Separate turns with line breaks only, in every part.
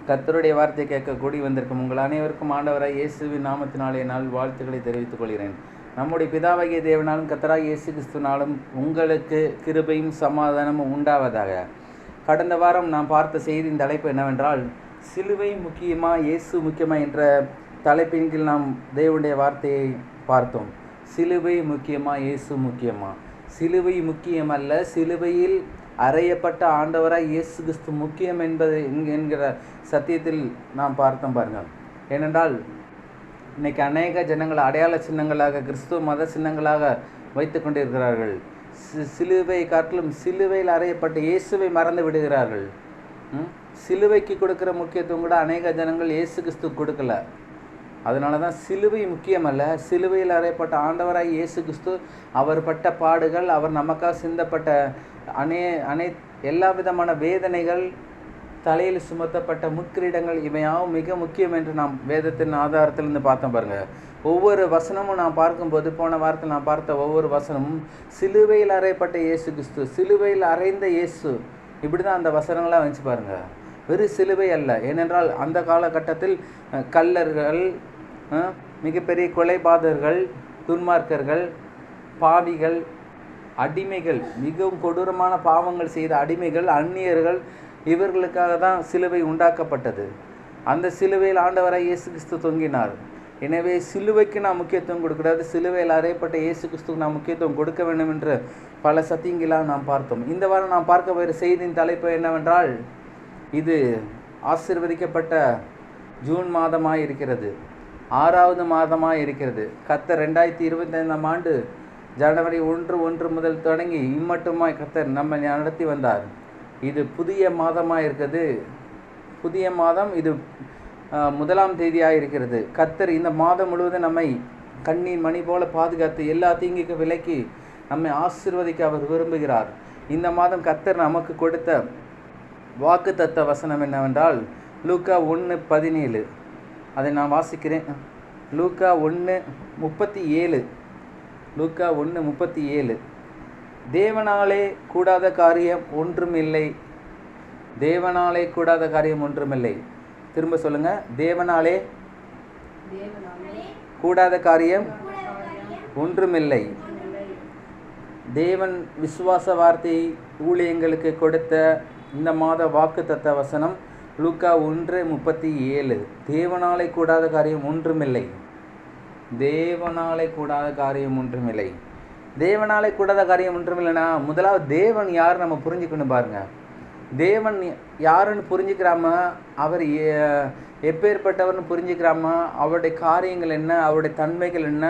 கர்த்தருடைய வார்த்தை கேட்க கூடி வந்திருக்கும் உங்கள் அனைவருக்கும் ஆண்டவராய் இயேசுவின் நாமத்தினாலே நாள் வாழ்த்துக்களை தெரிவித்துக் கொள்கிறேன். நம்முடைய பிதாவாகிய தேவனாலும் கர்த்தராகிய இயேசு கிறிஸ்துவினாலும் உங்களுக்கு கிருபையும் சமாதானமும் உண்டாவதாக. கடந்த வாரம் நாம் பார்த்த செய்தியின் தலைப்பு என்னவென்றால், சிலுவை முக்கியமா இயேசு முக்கியமா என்ற தலைப்பின் கீழ் நாம் தேவனுடைய வார்த்தையை பார்த்தோம். சிலுவை முக்கியமா இயேசு முக்கியமா? சிலுவை முக்கியமல்ல, சிலுவையில் அறையப்பட்ட ஆண்டவராய் இயேசு கிறிஸ்து முக்கியம் என்பது என்கிற சத்தியத்தில் நாம் பார்த்தோம் பாருங்கள். ஏனென்றால் இன்றைக்கி அநேக ஜனங்கள் அடையாள சின்னங்களாக கிறிஸ்துவ மத சின்னங்களாக வைத்து கொண்டிருக்கிறார்கள். சிலுவை காட்டிலும் சிலுவையில் அறையப்பட்ட இயேசுவை மறந்து விடுகிறார்கள். சிலுவைக்கு கொடுக்குற முக்கியத்துவம் கூட அநேக ஜனங்கள் இயேசு கிறிஸ்து கொடுக்கல. அதனால தான் சிலுவை முக்கியமல்ல, சிலுவையில் அறையப்பட்ட ஆண்டவராய் இயேசு கிறிஸ்து அவர் பட்ட பாடுகள், அவர் நமக்காக சிந்தப்பட்ட எல்லா விதமான வேதனைகள், தலையில் சுமத்தப்பட்ட முக்கிரீடங்கள், இவையாவும் மிக முக்கியம் என்று நாம் வேதத்தின் ஆதாரத்திலிருந்து பார்த்தோம் பாருங்கள். ஒவ்வொரு வசனமும் நாம் பார்க்கும்போது, போன வாரத்தில் நான் பார்த்த ஒவ்வொரு வசனமும் சிலுவையில் அறையப்பட்ட இயேசு கிறிஸ்து, சிலுவையில் அறைந்த இயேசு, இப்படி தான் அந்த வசனங்களாக வச்சு பாருங்கள். வெறும் சிலுவை அல்ல. ஏனென்றால் அந்த காலகட்டத்தில் கள்ளர்கள், மிகப்பெரிய கொலைபாதகர்கள், துன்மார்க்கர்கள், பாவிகள், அடிமைகள், மிகவும் கொடூரமான பாவங்கள் செய்த அடிமைகள், அந்நியர்கள், இவர்களுக்காக தான் சிலுவை உண்டாக்கப்பட்டது. அந்த சிலுவையில் ஆண்டவராய் இயேசு கிறிஸ்து தொங்கினார். எனவே சிலுவைக்கு நாம் முக்கியத்துவம் கொடுக்கூடாது, சிலுவையில் அறையப்பட்ட இயேசு கிறிஸ்துக்கு நாம் முக்கியத்துவம் கொடுக்க வேண்டும் என்று பல சத்தியங்களாக நாம் பார்த்தோம். இந்த வாரம் நாம் பார்க்க போகிற செய்தியின் தலைப்பு என்னவென்றால், இது ஆசீர்வதிக்கப்பட்ட ஜூன் மாதமாக இருக்கிறது, 6வது மாதமாக இருக்கிறது. கர்த்தர் 2025ஆம் ஆண்டு ஜனவரி 1 முதல் தொடங்கி இம்மட்டுமாய் கர்த்தர் நம்ம நடத்தி வந்தார். இது புதிய மாதமாக இருக்குது. புதிய மாதம், இது 1ஆம் தேதியாக இருக்கிறது. கர்த்தர் இந்த மாதம் முழுவதும் நம்மை கண்ணின் மணி போல பாதுகாத்து எல்லா தீங்குக்கு விலக்கி நம்மை ஆசீர்வதிக்க அவர் விரும்புகிறார். இந்த மாதம் கர்த்தர் நமக்கு கொடுத்த வாக்குத்தத்த வசனம் என்னவென்றால், லூக்கா 1:17. அதை நான் வாசிக்கிறேன். லூக்கா 1:37. லூக்கா 1:37. தேவனாலே கூடாத காரியம் ஒன்றுமில்லை. தேவனாலே கூடாத காரியம் ஒன்றுமில்லை. திரும்ப சொல்லுங்க. தேவனாலே கூடாத காரியம் ஒன்றுமில்லை. தேவன் விசுவாச வார்த்தை ஊழியங்களுக்கு கொடுத்த இந்த மாத வாக்கு தத்த வசனம் லூக்கா 1:37. தேவனாலே கூடாத காரியம் ஒன்றுமில்லை. தேவனாலே கூடாத காரியம் ஒன்றுமில்லை. தேவனாலே கூடாத காரியம் ஒன்றுமில்லைன்னா, முதலாவது தேவன் யார் நம்ம புரிஞ்சுக்கணும் பாருங்கள். தேவன் யாருன்னு புரிஞ்சுக்கிறாம, அவர் எப்பேற்பட்டவர்னு புரிஞ்சுக்கிறாம, அவருடைய காரியங்கள் என்ன, அவருடைய தன்மைகள் என்ன,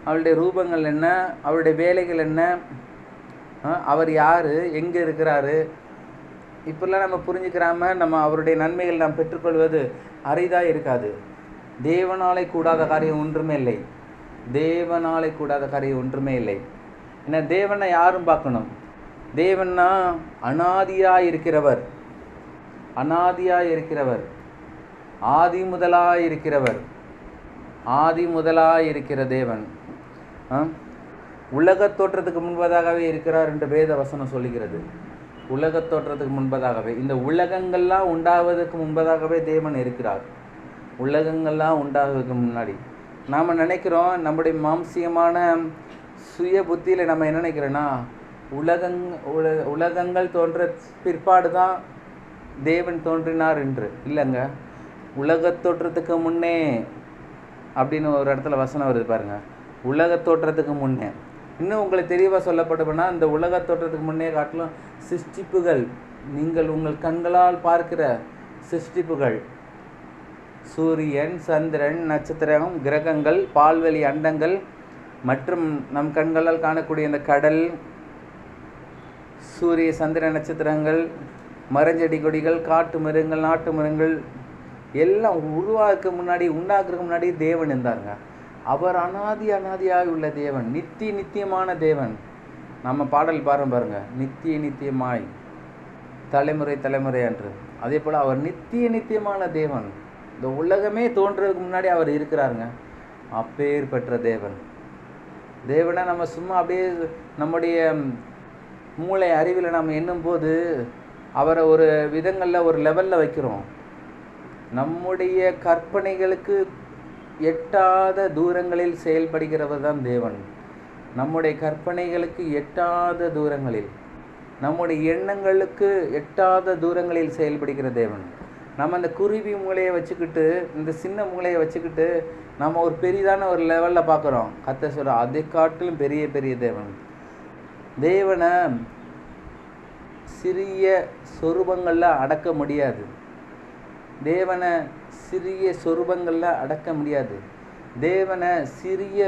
அவருடைய ரூபங்கள் என்ன, அவருடைய வேலைகள் என்ன, அவர் யார், எங்கே இருக்கிறாரு, இப்படிலாம் நம்ம புரிஞ்சுக்கிறாம நம்ம அவருடைய நன்மைகள் நாம் பெற்றுக்கொள்வது அரிதாக இருக்காது. தேவனாலே கூடாத காரியம் ஒன்றுமே இல்லை. தேவனாலே கூடாத காரியம் ஒன்றுமே இல்லை. ஏன்னா தேவனை யாரும் பார்க்கணும். தேவன்னா அனாதியாக இருக்கிறவர், அனாதியாக இருக்கிறவர், ஆதி முதலாக இருக்கிறவர், ஆதி முதலாக இருக்கிற தேவன் உலகத் தோற்றத்துக்கு முன்பதாகவே இருக்கிறார் என்று வேத வசனம் சொல்லுகிறது. உலகத் தோற்றத்துக்கு முன்பதாகவே, இந்த உலகங்கள்லாம் உண்டாவதற்கு முன்பதாகவே தேவன் இருக்கிறார். உலகங்கள்லாம் உண்டாவதற்கு முன்னாடி நாம் நினைக்கிறோம், நம்முடைய மாம்சியமான சுய புத்தியில் நம்ம என்ன நினைக்கிறோன்னா, உலகங்கள் தோன்ற பிற்பாடு தான் தேவன் தோன்றினார் என்று. இல்லைங்க, உலகத் தோற்றத்துக்கு முன்னே அப்படின்னு ஒரு இடத்துல வசனம் வருது பாருங்கள். உலகத் தோற்றத்துக்கு முன்னே. இன்னும் உங்களுக்கு தெளிவாக சொல்லப்படுதுன்னா, இந்த உலகத் தோற்றத்துக்கு முன்னே காட்டிலும் சிருஷ்டிப்புகள், நீங்கள் உங்கள் கண்களால் பார்க்கிற சிருஷ்டிப்புகள், சூரியன், சந்திரன், நட்சத்திரம், கிரகங்கள், பால்வெளி அண்டங்கள் மற்றும் நம் கண்களால் காணக்கூடிய இந்த கடல், சூரிய சந்திர நட்சத்திரங்கள், மரஞ்செடி கொடிகள், காட்டு மிருகங்கள், நாட்டு மிருகங்கள் எல்லாம் உருவாக்க முன்னாடி, உண்டாக்குறதுக்கு முன்னாடி தேவன் இருந்தாருங்க. அவர் அனாதியாக உள்ள தேவன், நித்தியமான தேவன். நம்ம பாடல் பாருங்க, நித்தியமாய் தலைமுறை என்று. அதே போல் அவர் நித்தியமான தேவன். இந்த உலகமே தோன்றதுக்கு முன்னாடி அவர் இருக்கிறாருங்க. அப்பேர் பெற்ற தேவன். தேவனை நம்ம சும்மா அப்படியே நம்முடைய மூளை அறிவில் நம்ம எண்ணும்போது அவரை ஒரு விதங்களில் ஒரு லெவலில் வைக்கிறோம். நம்முடைய கற்பனைகளுக்கு எட்டாத தூரங்களில் செயல்படுகிறவர் தான் தேவன். நம்முடைய கற்பனைகளுக்கு எட்டாத தூரங்களில், நம்முடைய எண்ணங்களுக்கு எட்டாத தூரங்களில் செயல்படுகிற தேவன். நம்ம அந்த குருவி மூளையை வச்சுக்கிட்டு, இந்த சின்ன மூளையை வச்சுக்கிட்டு நம்ம ஒரு பெரிதான ஒரு லெவலில் பார்க்குறோம். கர்த்தர் சொல்ற அதை காட்டிலும் பெரிய பெரிய தேவன். தேவனை சிறிய சொரூபங்களில் அடக்க முடியாது. தேவனை சிறிய சொரூபங்களில் அடக்க முடியாது. தேவனை சிறிய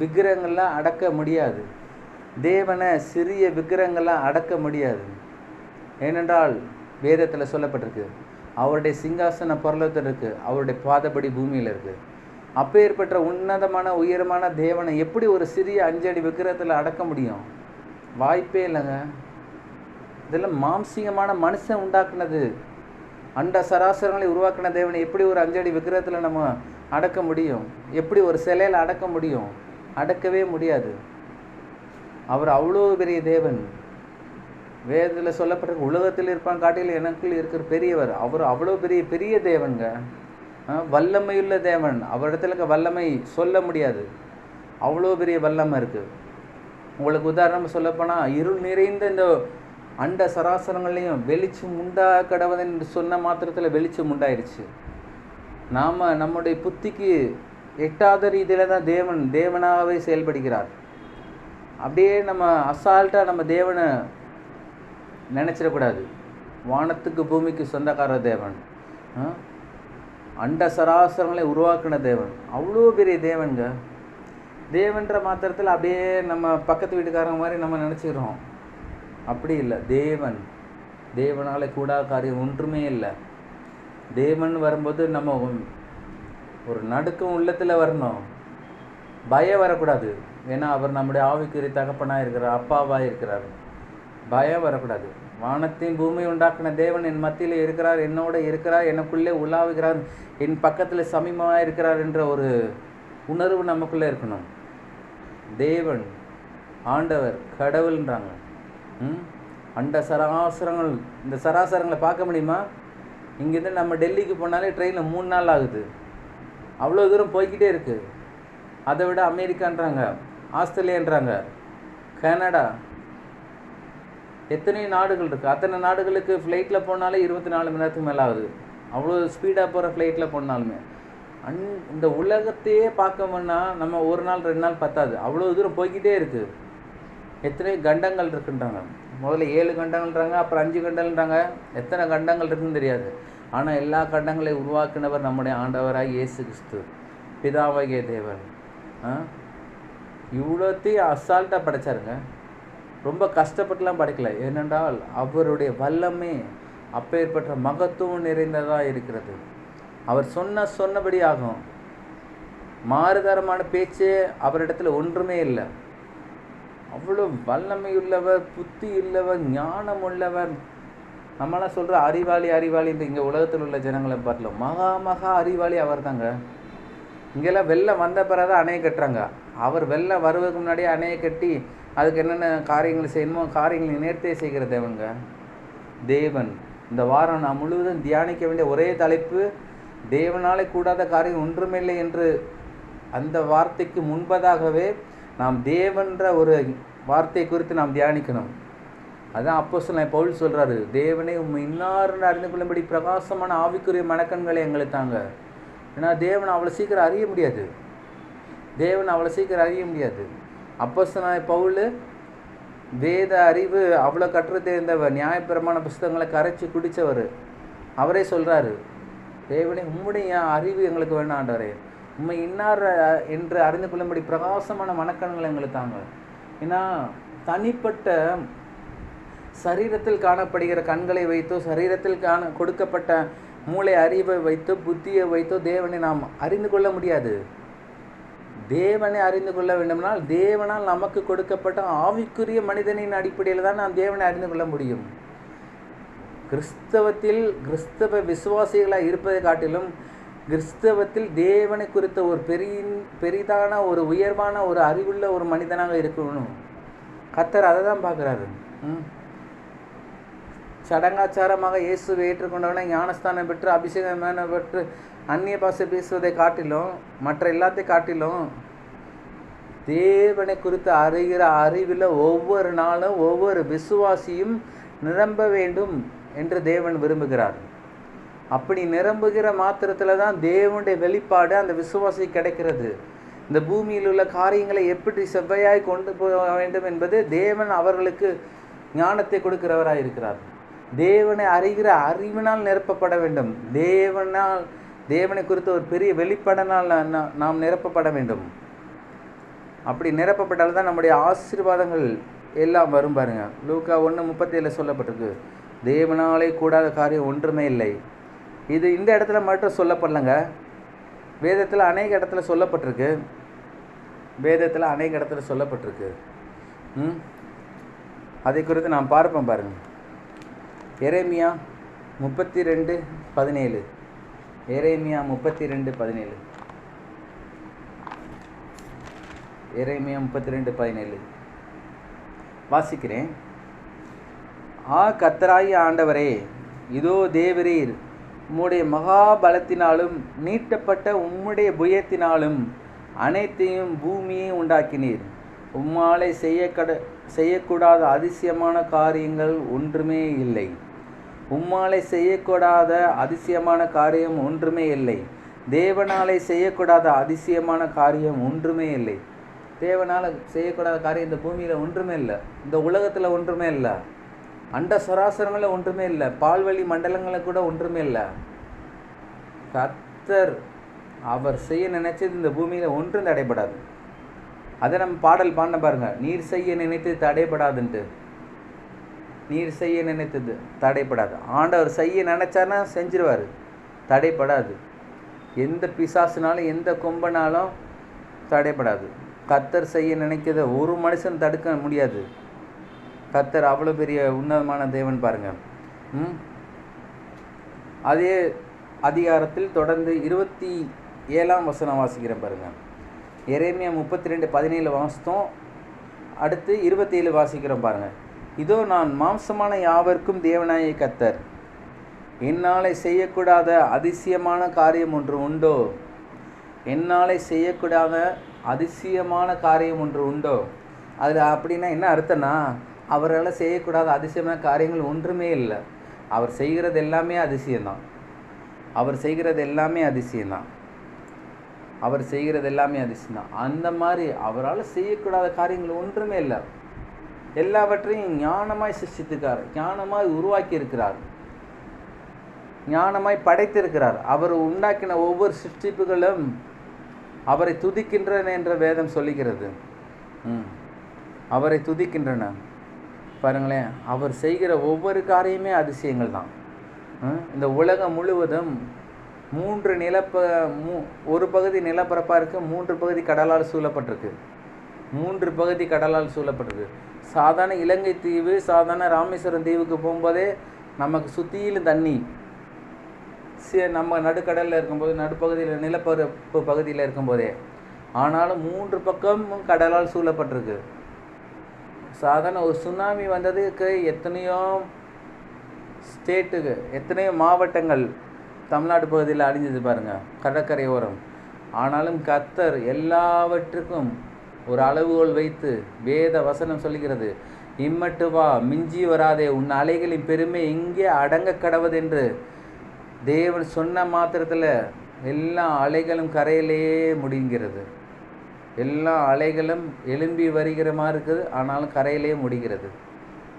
விக்கிரகங்களில் அடக்க முடியாது. தேவனை சிறிய விக்கிரகங்களில் அடக்க முடியாது. ஏனென்றால் வேதத்தில் சொல்லப்பட்டிருக்கு, அவருடைய சிங்காசன பரலோகத்தில் இருக்குது, அவருடைய பாதப்படி பூமியில் இருக்குது. அப்பேற்பட்ட உன்னதமான உயரமான தேவனை எப்படி ஒரு சிறிய 5 அடி விக்கிரகத்தில் அடக்க முடியும்? வாய்ப்பே இல்லைங்க. இதெல்லாம் மாம்சீகமான மனுஷன் உண்டாக்குனது. அண்ட சராசரங்களை உருவாக்கின தேவனை எப்படி ஒரு 5 அடி விக்கிரகத்தில் நம்ம அடக்க முடியும்? எப்படி ஒரு சிலையில் அடக்க முடியும்? அடக்கவே முடியாது. அவர் அவ்வளோ பெரிய தேவன். வேதத்தில் சொல்லப்பட்ட உலகத்தில் இருப்பான் காட்டில் எனக்குள் இருக்கிற பெரியவர். அவர் அவ்வளோ பெரிய பெரிய தேவனுங்க. வல்லமையுள்ள தேவன். அவரிடத்துல இருக்க வல்லமை சொல்ல முடியாது. அவ்வளோ பெரிய வல்லமை இருக்குது. உங்களுக்கு உதாரணம் சொல்லப்போனால், இருள் நிறைந்த இந்த அண்ட சராசரங்களையும் வெளிச்சம் உண்டா கடவுள் என்று சொன்ன மாத்திரத்தில் வெளிச்சம் உண்டாயிருச்சு. நாம் நம்முடைய புத்திக்கு எட்டாத ரீதியில் தான் தேவனாகவே செயல்படுகிறார். அப்படியே நம்ம அசால்ட்டாக நம்ம தேவனை நினச்சிடக்கூடாது. வானத்துக்கு பூமிக்கு சொந்தக்கார தேவன், அண்ட சராசரங்களை உருவாக்கின தேவன், அவ்வளோ பெரிய தேவனுங்க. தேவன்ற மாத்திரத்தில் அப்படியே நம்ம பக்கத்து வீட்டுக்காரங்க மாதிரி நம்ம நினச்சிக்கிறோம். அப்படி இல்லை. தேவனால் கூடாத காரியம் ஒன்றுமே இல்லை. தேவன் வரும்போது நம்ம ஒரு நடுக்கம் உள்ளத்தில் வரணும், பயம் வரக்கூடாது. ஏன்னா அவர் நம்முடைய ஆவிக்குரிய தகப்பனாக இருக்கிறார், அப்பாவாக இருக்கிறார். பயம் வரக்கூடாது. வானத்தையும் பூமியை உண்டாக்கின தேவன் என் மத்தியில் இருக்கிறார், என்னோட இருக்கிறார், எனக்குள்ளே உலாவுகிறார், என் பக்கத்தில் சமீபமாக இருக்கிறார் என்ற ஒரு உணர்வு நமக்குள்ளே இருக்கணும். தேவன், ஆண்டவர், கடவுள்ன்றாங்க. அண்ட சராசரங்கள், இந்த சராசரங்களை பார்க்க முடியுமா? இங்கேருந்து நம்ம டெல்லிக்கு போனாலே ட்ரெயினில் 3 நாள் ஆகுது. அவ்வளோ தூரம் போய்கிட்டே இருக்குது. அதை விட அமெரிக்கான்றாங்க, ஆஸ்திரேலியான்றாங்க, கனடா, எத்தனை நாடுகள் இருக்குது. அத்தனை நாடுகளுக்கு ஃப்ளைட்டில் போனாலே 24 மணி நேரத்துக்கு மேலே ஆகுது. அவ்வளோ ஸ்பீடாக போகிற ஃப்ளைட்டில் போனாலுமே இந்த உலகத்தையே பார்க்கணும்னா நம்ம 1 நாள் 2 நாள் பத்தாது. அவ்வளோ தூரம் போய்கிட்டே இருக்குது. எத்தனை கண்டங்கள் இருக்குன்றாங்க. முதல்ல 7 கண்டங்கள்ன்றாங்க, அப்புறம் 5 கண்டங்கள்ன்றாங்க. எத்தனை கண்டங்கள் இருக்குன்னு தெரியாது. ஆனால் எல்லா கண்டங்களையும் உருவாக்கினவர் நம்முடைய ஆண்டவராக இயேசு கிறிஸ்து, பிதாவாகிய தேவன். இவ்வளோத்தையும் அசால்ட்டாக படைச்சாருங்க. ரொம்ப கஷ்டப்பட்டுலாம் படைக்கலை. ஏனென்றால் அவருடைய வல்லமே அப்பேற்பட்ட மகத்துவம் நிறைந்ததாக இருக்கிறது. அவர் சொன்னபடி ஆகும். மாறுதரமான பேச்சே அவரிடத்துல ஒன்றுமே இல்லை. அவ்வளோ வல்லமையுள்ளவர், புத்தி உள்ளவர், ஞானம் உள்ளவர். நம்மளாம் சொல்கிற அறிவாளி இங்கே உலகத்தில் உள்ள ஜனங்களை பார்க்கலாம். மகா அறிவாளி அவர் தாங்க. இங்கெல்லாம் வெள்ளம் வந்த பிறகு அணையை கட்டுறாங்க. அவர் வெள்ளம் வருவதற்கு முன்னாடியே அணையை கட்டி அதுக்கு என்னென்ன காரியங்கள் செய்யணுமோ காரியங்களை நேர்த்தே செய்கிற தேவனுங்க தேவன். இந்த வாரம் நான் முழுவதும் தியானிக்க வேண்டிய ஒரே தலைப்பு, தேவனாலே கூடாத காரியம் ஒன்றுமில்லை என்று. அந்த வார்த்தைக்கு முன்பதாகவே நாம் தேவன்ற ஒரு வார்த்தை குறித்து நாம் தியானிக்கணும். அதான் அப்போஸ்தலன் பவுல் சொல்கிறாரு, தேவனே உம்மை இன்னார்னு அறிந்து கொள்ளும்படி பிரகாசமான ஆவிக்குரிய மனக்கண்களை எங்களுக்கு தாங்க. ஏன்னா தேவனை அவ்வளோ சீக்கிரம் அறிய முடியாது. அப்போஸ்தலன் பவுல் வேத அறிவு அவ்வளோ கற்று தேர்ந்தவர், நியாயப்பிரமாண புஸ்தகங்களை கரைச்சி குடித்தவர். அவரே சொல்கிறாரு, தேவனே உம்முடைய அறிவு எங்களுக்கு வேணும் ஆண்டவரே, உண்மை இன்னார் என்று அறிந்து கொள்ளும்படி பிரகாசமான மனக்கண்களை எங்களுக்கு தாங்க. ஏன்னா தனிப்பட்ட சரீரத்தில் காணப்படுகிற கண்களை வைத்தோ, சரீரத்தில் கொடுக்கப்பட்ட மூளை அறிவை வைத்தோ, புத்தியை வைத்தோ தேவனை நாம் அறிந்து கொள்ள முடியாது. தேவனை அறிந்து கொள்ள வேண்டும்னால் தேவனால் நமக்கு கொடுக்கப்பட்ட ஆவிக்குரிய மனிதனின் அடிப்படையில் தான் நாம் தேவனை அறிந்து கொள்ள முடியும். கிறிஸ்தவ விசுவாசிகளாக இருப்பதை காட்டிலும் கிறிஸ்தவத்தில் தேவனை குறித்த ஒரு பெரிதான ஒரு உயர்வான ஒரு அறிவுள்ள ஒரு மனிதனாக இருக்கணும். கர்த்தர் அதை தான் பார்க்குறாரு. சடங்காச்சாரமாக இயேசுவை ஏற்றுக்கொண்டவனை ஞானஸ்தானம் பெற்று அபிஷேகம் பெற்று அந்நிய பாஷை பேசுவதை காட்டிலும், மற்ற எல்லாத்தையும் காட்டிலும் தேவனை குறித்து அறிகிற அறிவில் ஒவ்வொரு நாளும் ஒவ்வொரு விசுவாசியும் நிரம்ப வேண்டும் என்று தேவன் விரும்புகிறார். அப்படி நிரம்புகிற மாத்திரத்தில் தான் தேவனுடைய வெளிப்பாடு அந்த விசுவாசி கிடைக்கிறது. இந்த பூமியில் உள்ள காரியங்களை எப்படி செவ்வையாய் கொண்டு போக வேண்டும் என்பது தேவன் அவர்களுக்கு ஞானத்தை கொடுக்கிறவராய் இருக்கிறார். தேவனை அறிகிற அறிவினால் நிரப்பப்பட வேண்டும். தேவனை குறித்த ஒரு பெரிய வெளிப்பாடினால் நாம் நிரப்பப்பட வேண்டும். அப்படி நிரப்பப்பட்டால் தான் நம்முடைய ஆசீர்வாதங்கள் எல்லாம் வரும். பாருங்க, லூக்கா 1:37 சொல்லப்பட்டிருக்கு, தேவனாலே கூடாத காரியம் ஒன்றுமே இல்லை. இது இந்த இடத்துல மட்டும் சொல்லப்படலைங்க, வேதத்தில் அநேக இடத்துல சொல்லப்பட்டிருக்கு. அதை குறித்து நாம் பார்ப்போம். பாருங்க, எரேமியா 32:17. எரேமியா 32:17 வாசிக்கிறேன். கர்த்தராகிய ஆண்டவரே, இதோ தேவரீர் உம்முடைய மகாபலத்தினாலும் நீட்டப்பட்ட உம்முடைய புயத்தினாலும் அனைத்தையும் பூமியை உண்டாக்கினீர். உம்மாலே செய்யக்கூடாத அதிசயமான காரியங்கள் ஒன்றுமே இல்லை. தேவனாலே செய்யக்கூடாத அதிசயமான காரியம் ஒன்றுமே இல்லை. தேவனால் செய்யக்கூடாத காரியம் இந்த பூமியில் ஒன்றுமே இல்லை, இந்த உலகத்தில் ஒன்றுமே இல்லை, அண்ட சராசரங்களில் ஒன்றுமே இல்லை, பால்வழி மண்டலங்களில் கூட ஒன்றுமே இல்லை. கர்த்தர் அவர் செய்ய நினைச்சது இந்த பூமியில் ஒன்றும் தடைபடாது. அதை நம்ம பாடல் பாடின பாருங்க, நீர் செய்ய நினைத்தது தடைபடாதுன்ட்டு. நீர் செய்ய நினைத்தது தடைபடாது. ஆண்டவர் செய்ய நினைச்சாருன்னா செஞ்சிருவார், தடைபடாது. எந்த பிசாசுனாலும் எந்த கொம்பனாலும் தடைபடாது. கர்த்தர் செய்ய நினைக்கிறத ஒரு மனுஷன் தடுக்க முடியாது. கர்த்தர் அவ்வளோ பெரிய உன்னதமான தேவன் பாருங்க. அதே அதிகாரத்தில் தொடர்ந்து 27 வாசிக்கிறேன் பாருங்க. எரேமியா 32:17 வாசித்தோம். அடுத்து 27 வாசிக்கிறோம் பாருங்க. இதோ நான் மாம்சமான யாவர்க்கும் தேவனாகிய கர்த்தர், என்னாலே செய்யக்கூடாத அதிசயமான காரியம் ஒன்று உண்டோ? அதில் அப்படின்னா என்ன அர்த்தம்னா, அவரால் செய்யக்கூடாத அதிசயமான காரியங்கள் ஒன்றுமே இல்லை. அவர் செய்கிறது எல்லாமே அதிசயம்தான். அந்த மாதிரி அவரால் செய்யக்கூடாத காரியங்கள் ஒன்றுமே இல்லை. எல்லாவற்றையும் ஞானமாய் சிருஷ்டித்திருக்கிறார், ஞானமாய் உருவாக்கி இருக்கிறார், ஞானமாய் படைத்திருக்கிறார். அவர் உண்டாக்கின ஒவ்வொரு சிருஷ்டிப்புகளும் அவரை துதிக்கின்றன என்ற வேதம் சொல்லுகிறது. அவரை துதிக்கின்றன பாருங்களேன். அவர் செய்கிற ஒவ்வொரு காரியமே அதிசயங்கள் தான். இந்த உலகம் முழுவதும் ஒரு பகுதி நிலப்பரப்பாக இருக்குது, 3 பகுதி கடலால் சூழப்பட்டிருக்கு. சாதாரண இலங்கை தீவு, சாதாரண ராமேஸ்வரம் தீவுக்கு போகும்போதே நமக்கு சுற்றிலும் தண்ணி. நம்ம நடுக்கடலில் இருக்கும்போது, நடுப்பகுதியில் நிலப்பரப்பு பகுதியில் இருக்கும்போதே, ஆனாலும் 3 பக்கமும் கடலால் சூழப்பட்டிருக்கு. சாதாரண ஒரு சுனாமி வந்ததுக்கு எத்தனையோ ஸ்டேட்டுக்கு, எத்தனையோ மாவட்டங்கள் தமிழ்நாடு பகுதியில் அழிஞ்சது பாருங்கள், கடற்கரை ஓரம். ஆனாலும் கர்த்தர் எல்லாவற்றுக்கும் ஒரு அளவுகோல் வைத்து வேத வசனம் சொல்லுகிறது, இம்மட்டு வா, மிஞ்சி வராதே, உன் அலைகளின் பெருமை எங்கே அடங்க கடவுதென்று தேவன் சொன்ன மாத்திரத்தில் எல்லா அலைகளும் கரையிலேயே முடிகிறது. எல்லா அலைகளும் எழும்பி வருகிற மாதிரி இருக்குது, ஆனாலும் கரையிலே முடிகிறது.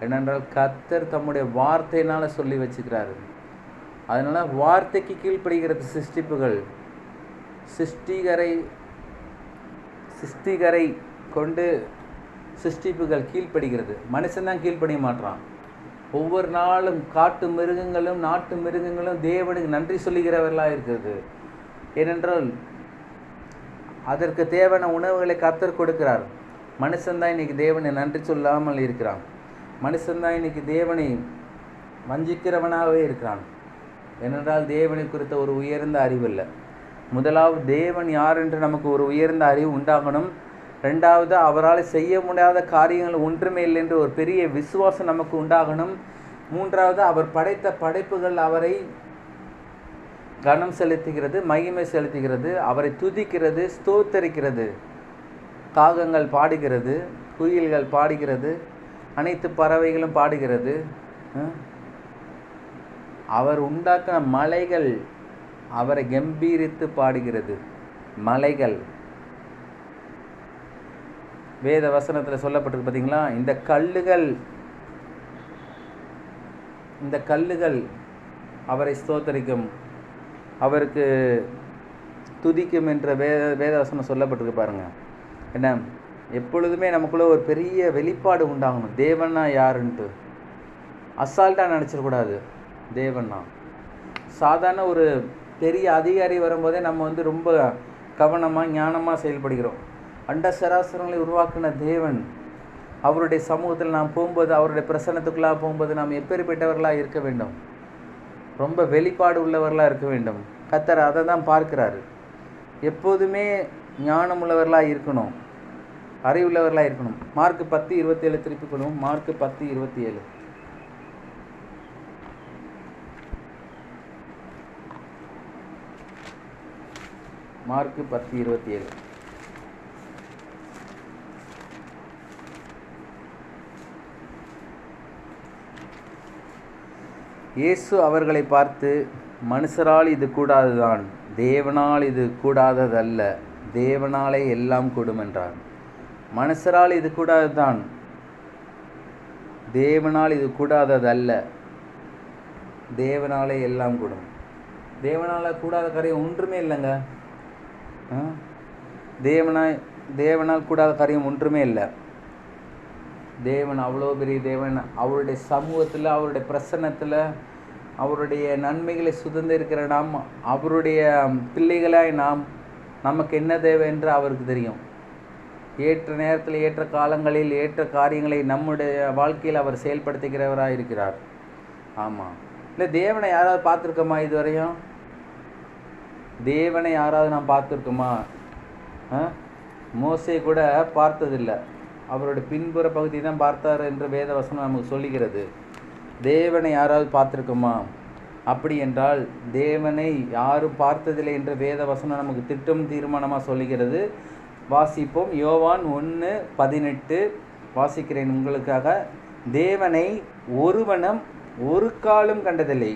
ஏனென்றால் கர்த்தர் தம்முடைய வார்த்தையினால் சொல்லி வச்சுக்கிறாரு. அதனால் வார்த்தைக்கு கீழ்ப்படுகிறது சிருஷ்டிப்புகள். சிருஷ்டிகரை கொண்டு சிருஷ்டிப்புகள் கீழ்ப்படுகிறது. மனுஷன்தான் கீழ்ப்படிய மாட்டான். ஒவ்வொரு நாளும் காட்டு மிருகங்களும் நாட்டு மிருகங்களும் தேவனுக்கு நன்றி சொல்லுகிறவர்களாக இருக்கிறது. ஏனென்றால் அதற்கு தேவையான உணவுகளை கர்த்தர் கொடுக்கிறார். மனுஷன்தான் இன்னைக்கு தேவனை நன்றி சொல்லாமல் இருக்கிறான். மனுஷன்தான் இன்னைக்கு தேவனை வஞ்சிக்கிறவனாகவே இருக்கிறான். ஏனென்றால் தேவனை குறித்த ஒரு உயர்ந்த அறிவு இல்லை. முதலாவது தேவன் யார் என்று நமக்கு ஒரு உயர்ந்த அறிவு உண்டாகணும். ரெண்டாவது அவரால் செய்ய முடியாத காரியங்கள் ஒன்றுமே இல்லை என்று ஒரு பெரிய விசுவாசம் நமக்கு உண்டாகணும். மூன்றாவது, அவர் படைத்த படைப்புகள் அவரை கனம் செலுத்துகிறது, மகிமை செலுத்துகிறது, அவரை துதிக்கிறது, ஸ்தோத்தரிக்கிறது. காகங்கள் பாடுகிறது, குயில்கள் பாடுகிறது, அனைத்து பறவைகளும் பாடுகிறது. அவர் உண்டாக்கின மலைகள் அவரை கம்பீரித்து பாடுகிறது. மலைகள் வேத வசனத்தில் சொல்லப்பட்டிருக்கு பார்த்தீங்களா? இந்த கல்லுகள் அவரை ஸ்தோத்தரிக்கும், அவருக்கு துதிக்கும் என்ற வேத வசனம் சொல்லப்பட்டிருக்கு பாருங்க. என்ன, எப்பொழுதுமே நமக்குள்ள ஒரு பெரிய வெளிப்பாடு உண்டாகணும். தேவன்னா யாருன்ட்டு அசால்ட்டாக நினச்சிடக்கூடாது. தேவன்னா சாதாரண ஒரு பெரிய அதிகாரி வரும்போதே நம்ம ரொம்ப கவனமாக ஞானமாக செயல்படுகிறோம். அண்ட சராசரங்களை உருவாக்கின தேவன், அவருடைய சமூகத்தில் நாம் போகும்போது, அவருடைய பிரசன்னத்துக்குள்ளாக போகும்போது நாம் எப்பேற்பட்டவர்களாக இருக்க வேண்டும்? ரொம்ப வெளிப்பாடு உள்ளவர்களாக இருக்க வேண்டும். கர்த்தர் அதை தான் பார்க்கிறாரு. எப்போதுமே ஞானம் உள்ளவர்களாக இருக்கணும், அறிவுள்ளவர்களாக இருக்கணும். மார்க் 10:27 திருப்பி கொள்வோம். மார்க் 10:27. மார்க் 10:27. இயேசு அவர்களை பார்த்து, மனுஷரால் இது கூடாதுதான், தேவனால் இது கூடாததல்ல, தேவனாலே எல்லாம் கூடும் என்றார். மனுஷரால் இது கூடாதுதான், தேவனால் இது கூடாததல்ல, தேவனாலே எல்லாம் கூடும். தேவனால் கூடாத காரியம் ஒன்றுமே இல்லைங்க. தேவனால் கூடாத காரியம் ஒன்றுமே இல்லை. தேவன் அவ்வளோ பெரிய தேவன். அவருடைய சமூகத்தில், அவருடைய பிரசன்னத்தில், அவருடைய நன்மைகளை சுதந்திரிக்கிற நாம், அவருடைய பிள்ளைகளாய் நமக்கு என்ன தேவை என்று அவருக்கு தெரியும். ஏற்ற நேரத்தில், ஏற்ற காலங்களில், ஏற்ற காரியங்களை நம்முடைய வாழ்க்கையில் அவர் செயல்படுத்துகிறவராக இருக்கிறார். ஆமாம். இல்லை, தேவனை யாராவது பார்த்துருக்கோமா இதுவரையும்? தேவனை யாராவது நாம் பார்த்துருக்கோமா? மோசே கூட பார்த்ததில்லை, அவருடைய பின்புற பகுதி தான் பார்த்தார் என்று வேத வசனம் நமக்கு சொல்லுகிறது. தேவனை யாராவது பார்த்துருக்கோமா? அப்படி என்றால் தேவனை யாரும் பார்த்ததில்லை என்று வேத வசனம் நமக்கு திட்டம் தீர்மானமாக சொல்லுகிறது. வாசிப்போம். யோவான் 1:18 வாசிக்கிறேன் உங்களுக்காக. தேவனை ஒருவனும் ஒரு காலும் கண்டதில்லை.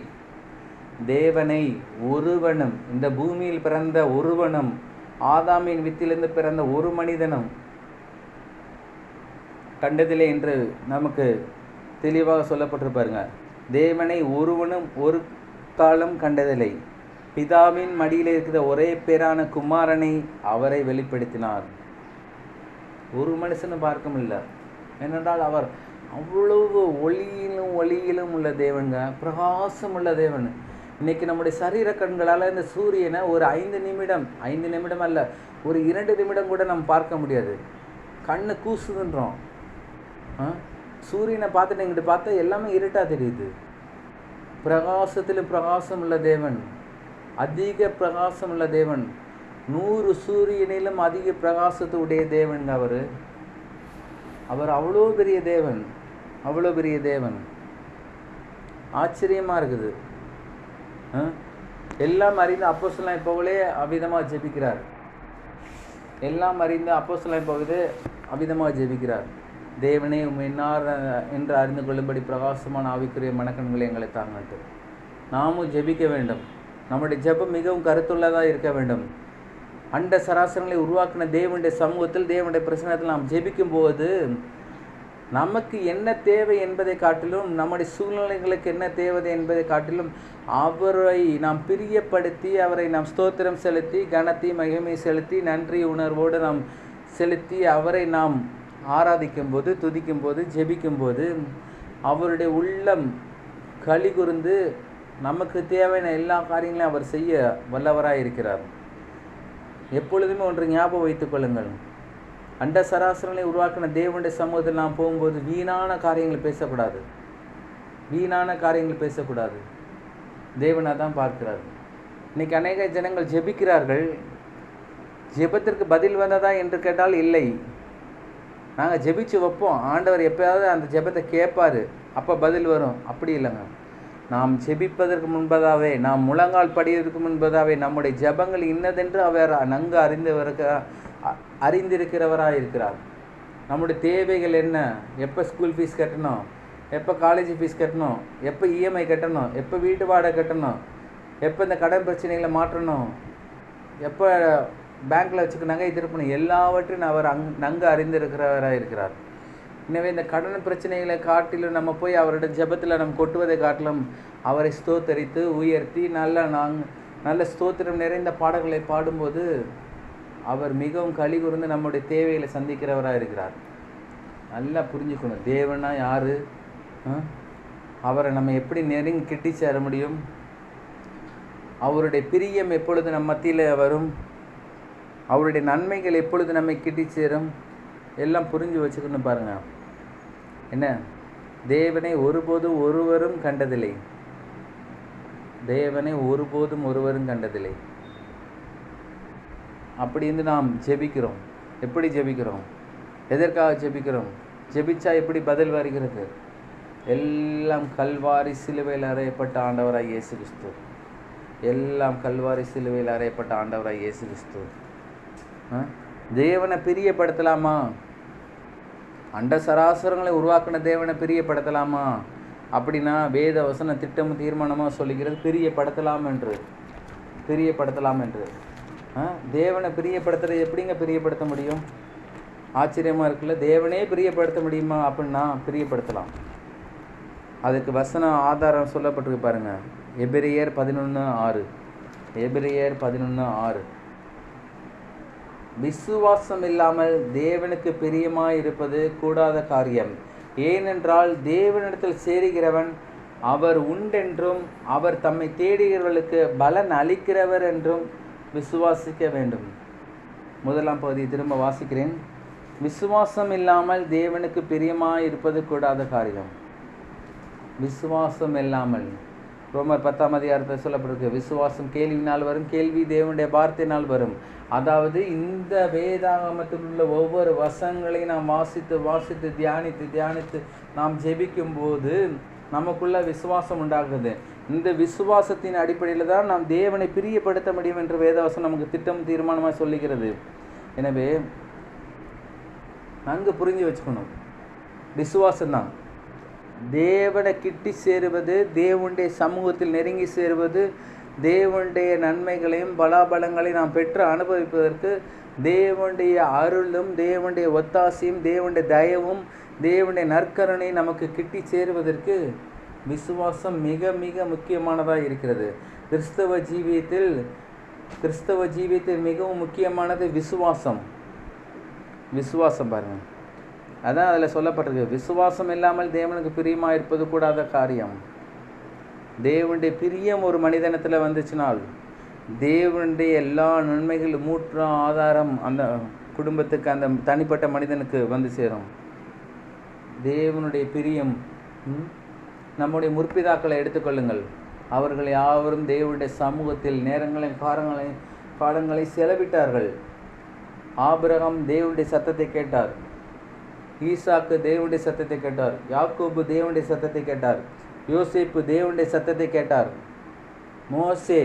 தேவனை ஒருவனும், இந்த பூமியில் பிறந்த ஒருவனும், ஆதாமின் வித்திலிருந்து பிறந்த ஒரு மனிதனும் கண்டதில்லை என்று நமக்கு தெளிவாக சொல்லப்பட்டிருப்பாருங்க. தேவனை ஒருவனும் ஒரு காலம் கண்டதில்லை. பிதாவின் மடியில் இருக்கிற ஒரே பேரான குமாரனை அவரை வெளிப்படுத்தினார். ஒரு மனுஷனும் பார்க்க முடியல. ஏனென்றால் அவர் அவ்வளவு ஒளியிலும் உள்ள தேவனுங்க, பிரகாசம் உள்ள தேவன். இன்னைக்கு நம்முடைய சரீர கண்களால் இந்த சூரியனை ஒரு 5 நிமிடம் அல்ல, ஒரு 2 நிமிடம் கூட நம்ம பார்க்க முடியாது. கண்ணு கூசுதுன்றோம். சூரியனை பார்த்துட்டு இங்கிட்டு பார்த்தா எல்லாமே இருட்டாக தெரியுது. பிரகாசத்திலும் பிரகாசம் உள்ள தேவன், அதிக பிரகாசம் உள்ள தேவன், 100 சூரியனிலும் அதிக பிரகாசத்தை உடைய தேவன் அவர் அவ்வளோ பெரிய தேவன், அவ்வளோ பெரிய தேவன். ஆச்சரியமாக இருக்குது. எல்லாம் அறிந்த அப்போஸ்தலனாய் பவுலே அவ்விதமாக ஜெபிக்கிறார். எல்லாம் அறிந்த அப்போஸ்தலனாய் பவுலே அவ்விதமாக ஜெபிக்கிறார். தேவனே என்னார் என்று அறிந்து கொள்ளும்படி பிரகாசமான ஆவிக்குரிய மனக்கண்களை எங்களை தாங்கட்டு. நாமும் ஜெபிக்க வேண்டும். நம்முடைய ஜெபம் மிகவும் கருத்துள்ளதாக இருக்க வேண்டும். அண்ட சராசரங்களை உருவாக்கின தேவனுடைய சமூகத்தில், தேவனுடைய பிரசன்னத்தில் நாம் ஜெபிக்கும் போது நமக்கு என்ன தேவை என்பதை காட்டிலும், நம்முடைய சூழ்நிலைகளுக்கு என்ன தேவை என்பதை காட்டிலும் அவரை நாம் பிரியப்படுத்தி, அவரை நாம் ஸ்தோத்திரம் செலுத்தி, கனத்தை மகிமை செலுத்தி, நன்றி உணர்வோடு நாம் செலுத்தி, அவரை நாம் ஆராதிக்கும் போது, துதிக்கும் போது, ஜெபிக்கும் போது அவருடைய உள்ளம் களி கூர்ந்து நமக்கு தேவையான எல்லா காரியங்களையும் அவர் செய்ய வல்லவராக இருக்கிறார். எப்பொழுதுமே ஒன்று ஞாபகம் வைத்துக் கொள்ளுங்கள். அண்ட சராசரங்களை உருவாக்கின தேவனுடைய சமூகத்தில் நாம் போகும்போது வீணான காரியங்கள் பேசக்கூடாது. வீணான காரியங்கள் பேசக்கூடாது. தேவனை தான் பார்க்கிறார். இன்றைக்கி அநேக ஜனங்கள் ஜெபிக்கிறார்கள். ஜெபத்திற்கு பதில் வந்ததா என்று கேட்டால் இல்லை. நாங்கள் ஜெபிச்சு வைப்போம், ஆண்டவர் எப்போயாவது அந்த ஜெபத்தை கேட்பார். அப்போ பதில் வரும். அப்படி இல்லைங்க. நாம் ஜெபிப்பதற்கு முன்பதாகவே, நாம் முழங்கால் படிவதற்கு முன்பதாகவே நம்முடைய ஜெபங்கள் இன்னதென்று அவர் நன்கு அறிந்திருக்கிறவராக இருக்கிறார். நம்முடைய தேவைகள் என்ன, எப்போ ஸ்கூல் ஃபீஸ் கட்டணும், எப்போ காலேஜ் ஃபீஸ் கட்டணும், எப்போ இஎம்ஐ கட்டணும், எப்போ வீட்டு வாடகை கட்டணும், எப்போ இந்த கடன் பிரச்சனைகளை மாற்றணும், எப்போ பேங்க்கில் வச்சுக்க நகை திருப்பணும், எல்லாவற்றையும் அவர் நன்கு அறிந்திருக்கிறவராக இருக்கிறார். எனவே இந்த கடன் பிரச்சனைகளை காட்டிலும் நம்ம போய் அவருடைய ஜெபத்தில் நம்ம கொட்டுவதை காட்டிலும் அவரை ஸ்தோத்தரித்து உயர்த்தி நல்ல ஸ்தோத்திரம் நிறைந்த பாடல்களை பாடும்போது அவர் மிகவும் களி கூர்ந்து நம்முடைய தேவைகளை சந்திக்கிறவராக இருக்கிறார். நல்லா புரிஞ்சுக்கணும், தேவனா யார், அவரை நம்ம எப்படி நெருங்கி கிட்டி சேர முடியும், அவருடைய பிரியம் எப்பொழுது நம்ம மத்தியில் வரும், அவருடைய நன்மைகள் எப்பொழுது நம்மை கிட்டி சேரும், எல்லாம் புரிஞ்சு வச்சுக்கணும். பாருங்கள், என்ன, தேவனை ஒருபோதும் ஒருவரும் கண்டதில்லை, தேவனை ஒருபோதும் ஒருவரும் கண்டதில்லை. அப்படி இருந்து நாம் ஜெபிக்கிறோம். எப்படி ஜெபிக்கிறோம், எதற்காக ஜெபிக்கிறோம், ஜெபிச்சா எப்படி பதில் வருகிறது? எல்லாம் கல்வாரி சிலுவையில் அறையப்பட்ட ஆண்டவராய் இயேசு கிறிஸ்து, எல்லாம் கல்வாரி சிலுவையில் அறையப்பட்ட ஆண்டவராய் இயேசு கிறிஸ்து. தேவனை பிரியப்படுத்தலாமா? அண்ட சராசரங்களை உருவாக்கின தேவனை பிரியப்படுத்தலாமா? அப்படின்னா வேத வசன திட்டமும் தீர்மானமாக சொல்லுகிறது பிரியப்படுத்தலாம் என்று. தேவனை பிரியப்படுத்துறது எப்படிங்க பிரியப்படுத்த முடியும்? ஆச்சரியமாக இருக்குல்ல. தேவனே பிரியப்படுத்த முடியுமா? அப்படின்னா பிரியப்படுத்தலாம். அதுக்கு வசன ஆதாரம் சொல்லப்பட்டிருக்கு பாருங்க. எபிரெயர் 11:6. எபிரெயர் 11:6. விசுவாசம் இல்லாமல் தேவனுக்கு பிரியமாய் இருப்பது கூடாத காரியம். ஏனென்றால் தேவனிடத்தில் சேருகிறவன் அவர் உண்டென்றும் அவர் தம்மை தேடுகிறவர்களுக்கு பலன் அளிக்கிறவர் என்றும் விசுவாசிக்க வேண்டும். முதலாம் பகுதியை திரும்ப வாசிக்கிறேன். விசுவாசம் இல்லாமல் தேவனுக்கு பிரியமாய் இருப்பது கூடாத காரியம். விசுவாசம் இல்லாமல், ரோமர் 10 சொல்லப்பட்டிருக்கு, விசுவாசம் கேள்வியினால் வரும், கேள்வி தேவனுடைய வார்த்தையினால் வரும். அதாவது இந்த வேதாகமத்தில் உள்ள ஒவ்வொரு வசனங்களையும் நாம் வாசித்து தியானித்து நாம் ஜெபிக்கும் போது நமக்குள்ள விசுவாசம் உண்டாகுது. இந்த விசுவாசத்தின் அடிப்படையில் தான் நாம் தேவனை பிரியப்படுத்த முடியும் என்று வேதவசனம் நமக்கு திட்டம் தீர்மானமாக சொல்லுகிறது. எனவே நன்கு புரிஞ்சு வச்சுக்கணும், விசுவாசம்தான் தேவனை கிட்டி சேருவது, தேவனுடைய சமூகத்தில் நெருங்கி சேருவது, தேவனுடைய நன்மைகளையும் பலாபலங்களையும் நாம் பெற்று அனுபவிப்பதற்கு தேவனுடைய அருளும் தேவனுடைய ஒத்தாசையும் தேவனுடைய தயவும் தேவனுடைய நற்கருணை நமக்கு கிட்டி சேருவதற்கு விசுவாசம் மிக மிக முக்கியமானதாக இருக்கிறது. கிறிஸ்தவ ஜீவியத்தில் மிகவும் முக்கியமானது விசுவாசம். பாருங்கள், அதான் அதில் சொல்லப்பட்டிருக்கு, விசுவாசம் இல்லாமல் தேவனுக்கு பிரியமாக இருப்பது கூடாத காரியம். தேவனுடைய பிரியம் ஒரு மனிதனத்தில் வந்துச்சுனால் தேவனுடைய எல்லா நன்மைகளும் ஆதாரம் அந்த குடும்பத்துக்கு, அந்த தனிப்பட்ட மனிதனுக்கு வந்து சேரும். தேவனுடைய பிரியம். நம்முடைய முற்பிதாக்களை எடுத்துக்கொள்ளுங்கள். அவர்கள் யாவரும் தேவனுடைய சமூகத்தில் காலங்களை செலவிட்டார்கள். ஆபிரகாம் தேவனுடைய சத்தத்தை கேட்டார், ஈசாக்கு தேவனுடைய சத்தத்தை கேட்டார், யாக்கோபு தேவனுடைய சத்தத்தை கேட்டார், யோசேப்பு தேவனுடைய சத்தத்தை கேட்டார், மோசே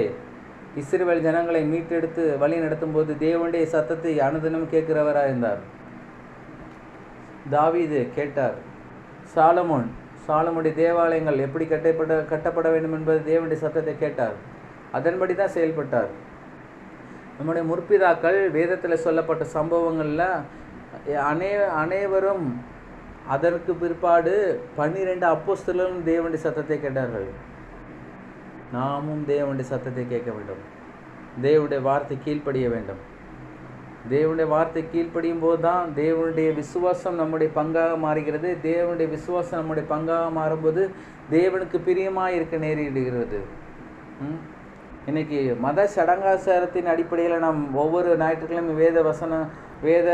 இஸ்ரவேல் ஜனங்களை மீட்டெடுத்து வழி நடத்தும் போது தேவனுடைய சத்தத்தை அனுதினம் கேட்கிறவராக இருந்தார். தாவீது கேட்டார். சாலமோனுடைய தேவாலயங்கள் எப்படி கட்டப்பட வேண்டும் என்பது தேவனுடைய சத்தத்தை கேட்டார். அதன்படி தான் செயல்பட்டார். நம்முடைய முற்பிதாக்கள் வேதத்தில் சொல்லப்பட்ட சம்பவங்களில் அனைவரும் அதற்கு பிற்பாடு 12 அப்போஸ்தலரும் தேவனுடைய சத்தத்தை கேட்டார்கள். நாமும் தேவனுடைய சத்தத்தை கேட்க வேண்டும். தேவனுடைய வார்த்தை கீழ்ப்படிய வேண்டும். தேவனுடைய வார்த்தை கீழ்ப்படியும் போது தான் தேவனுடைய விசுவாசம் நம்முடைய பங்காக மாறுகிறது. தேவனுடைய விசுவாசம் நம்முடைய பங்காக மாறும்போது தேவனுக்கு பிரியமாக இருக்க நேரிடுகிறது. இன்னைக்கு மத சடங்காச்சாரத்தின் அடிப்படையில் நாம் ஒவ்வொரு ஞாயிற்றுக்கிழமை வேத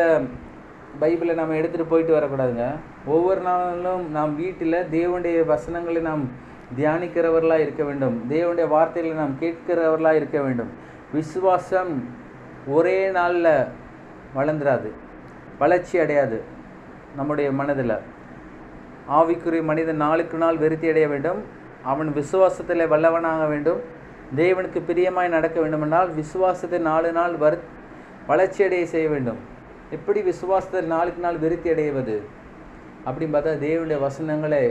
பைபிளை நம்ம எடுத்துகிட்டு போயிட்டு வரக்கூடாதுங்க. ஒவ்வொரு நாளும் நாம் வீட்டில் தேவனுடைய வசனங்களை நாம் தியானிக்கிறவர்களாக இருக்க வேண்டும். தேவனுடைய வார்த்தைகளை நாம் கேட்கிறவர்களாக இருக்க வேண்டும். விசுவாசம் ஒரே நாளில் வளர்ந்துடாது, வளர்ச்சி அடையாது. நம்முடைய மனதில் ஆவிக்குரிய மனிதன் நாளுக்கு நாள் விருத்தி அடைய வேண்டும். அவன் விசுவாசத்தில் வல்லவனாக வேண்டும். தேவனுக்கு பிரியமாய் நடக்க வேண்டுமென்றால் விசுவாசத்தை நாலு நாள் வளர்ச்சியடைய செய்ய வேண்டும். எப்படி விசுவாசத்தில் நாளுக்கு நாள் விருத்தி அடைவது அப்படின்னு பார்த்தா, தேவனுடைய வசனங்களை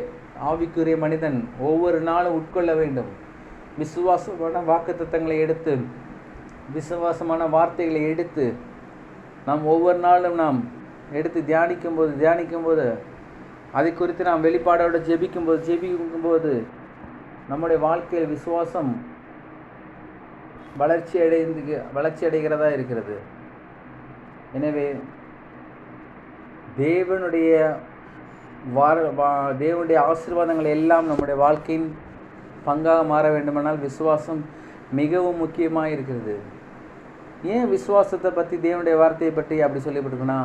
ஆவிக்குரிய மனிதன் ஒவ்வொரு நாளும் உட்கொள்ள வேண்டும். விசுவாசமான வாக்குத்தத்தங்களை எடுத்து, விசுவாசமான வார்த்தைகளை எடுத்து நாம் ஒவ்வொரு நாளும் நாம் எடுத்து தியானிக்கும்போது அதை குறித்து நாம் வெளிப்பாடோடு ஜெபிக்கும்போது நம்முடைய வாழ்க்கையில் விசுவாசம் வளர்ச்சி அடைகிறதா இருக்கிறது. எனவே தேவனுடைய ஆசீர்வாதங்கள் எல்லாம் நம்முடைய வாழ்க்கையின் பங்காக மாற வேண்டுமானால் விசுவாசம் மிகவும் முக்கியமாக இருக்கிறது. ஏன் விசுவாசத்தை பற்றி, தேவனுடைய வார்த்தையை பற்றி அப்படி சொல்லப்பட்டிருக்குன்னா,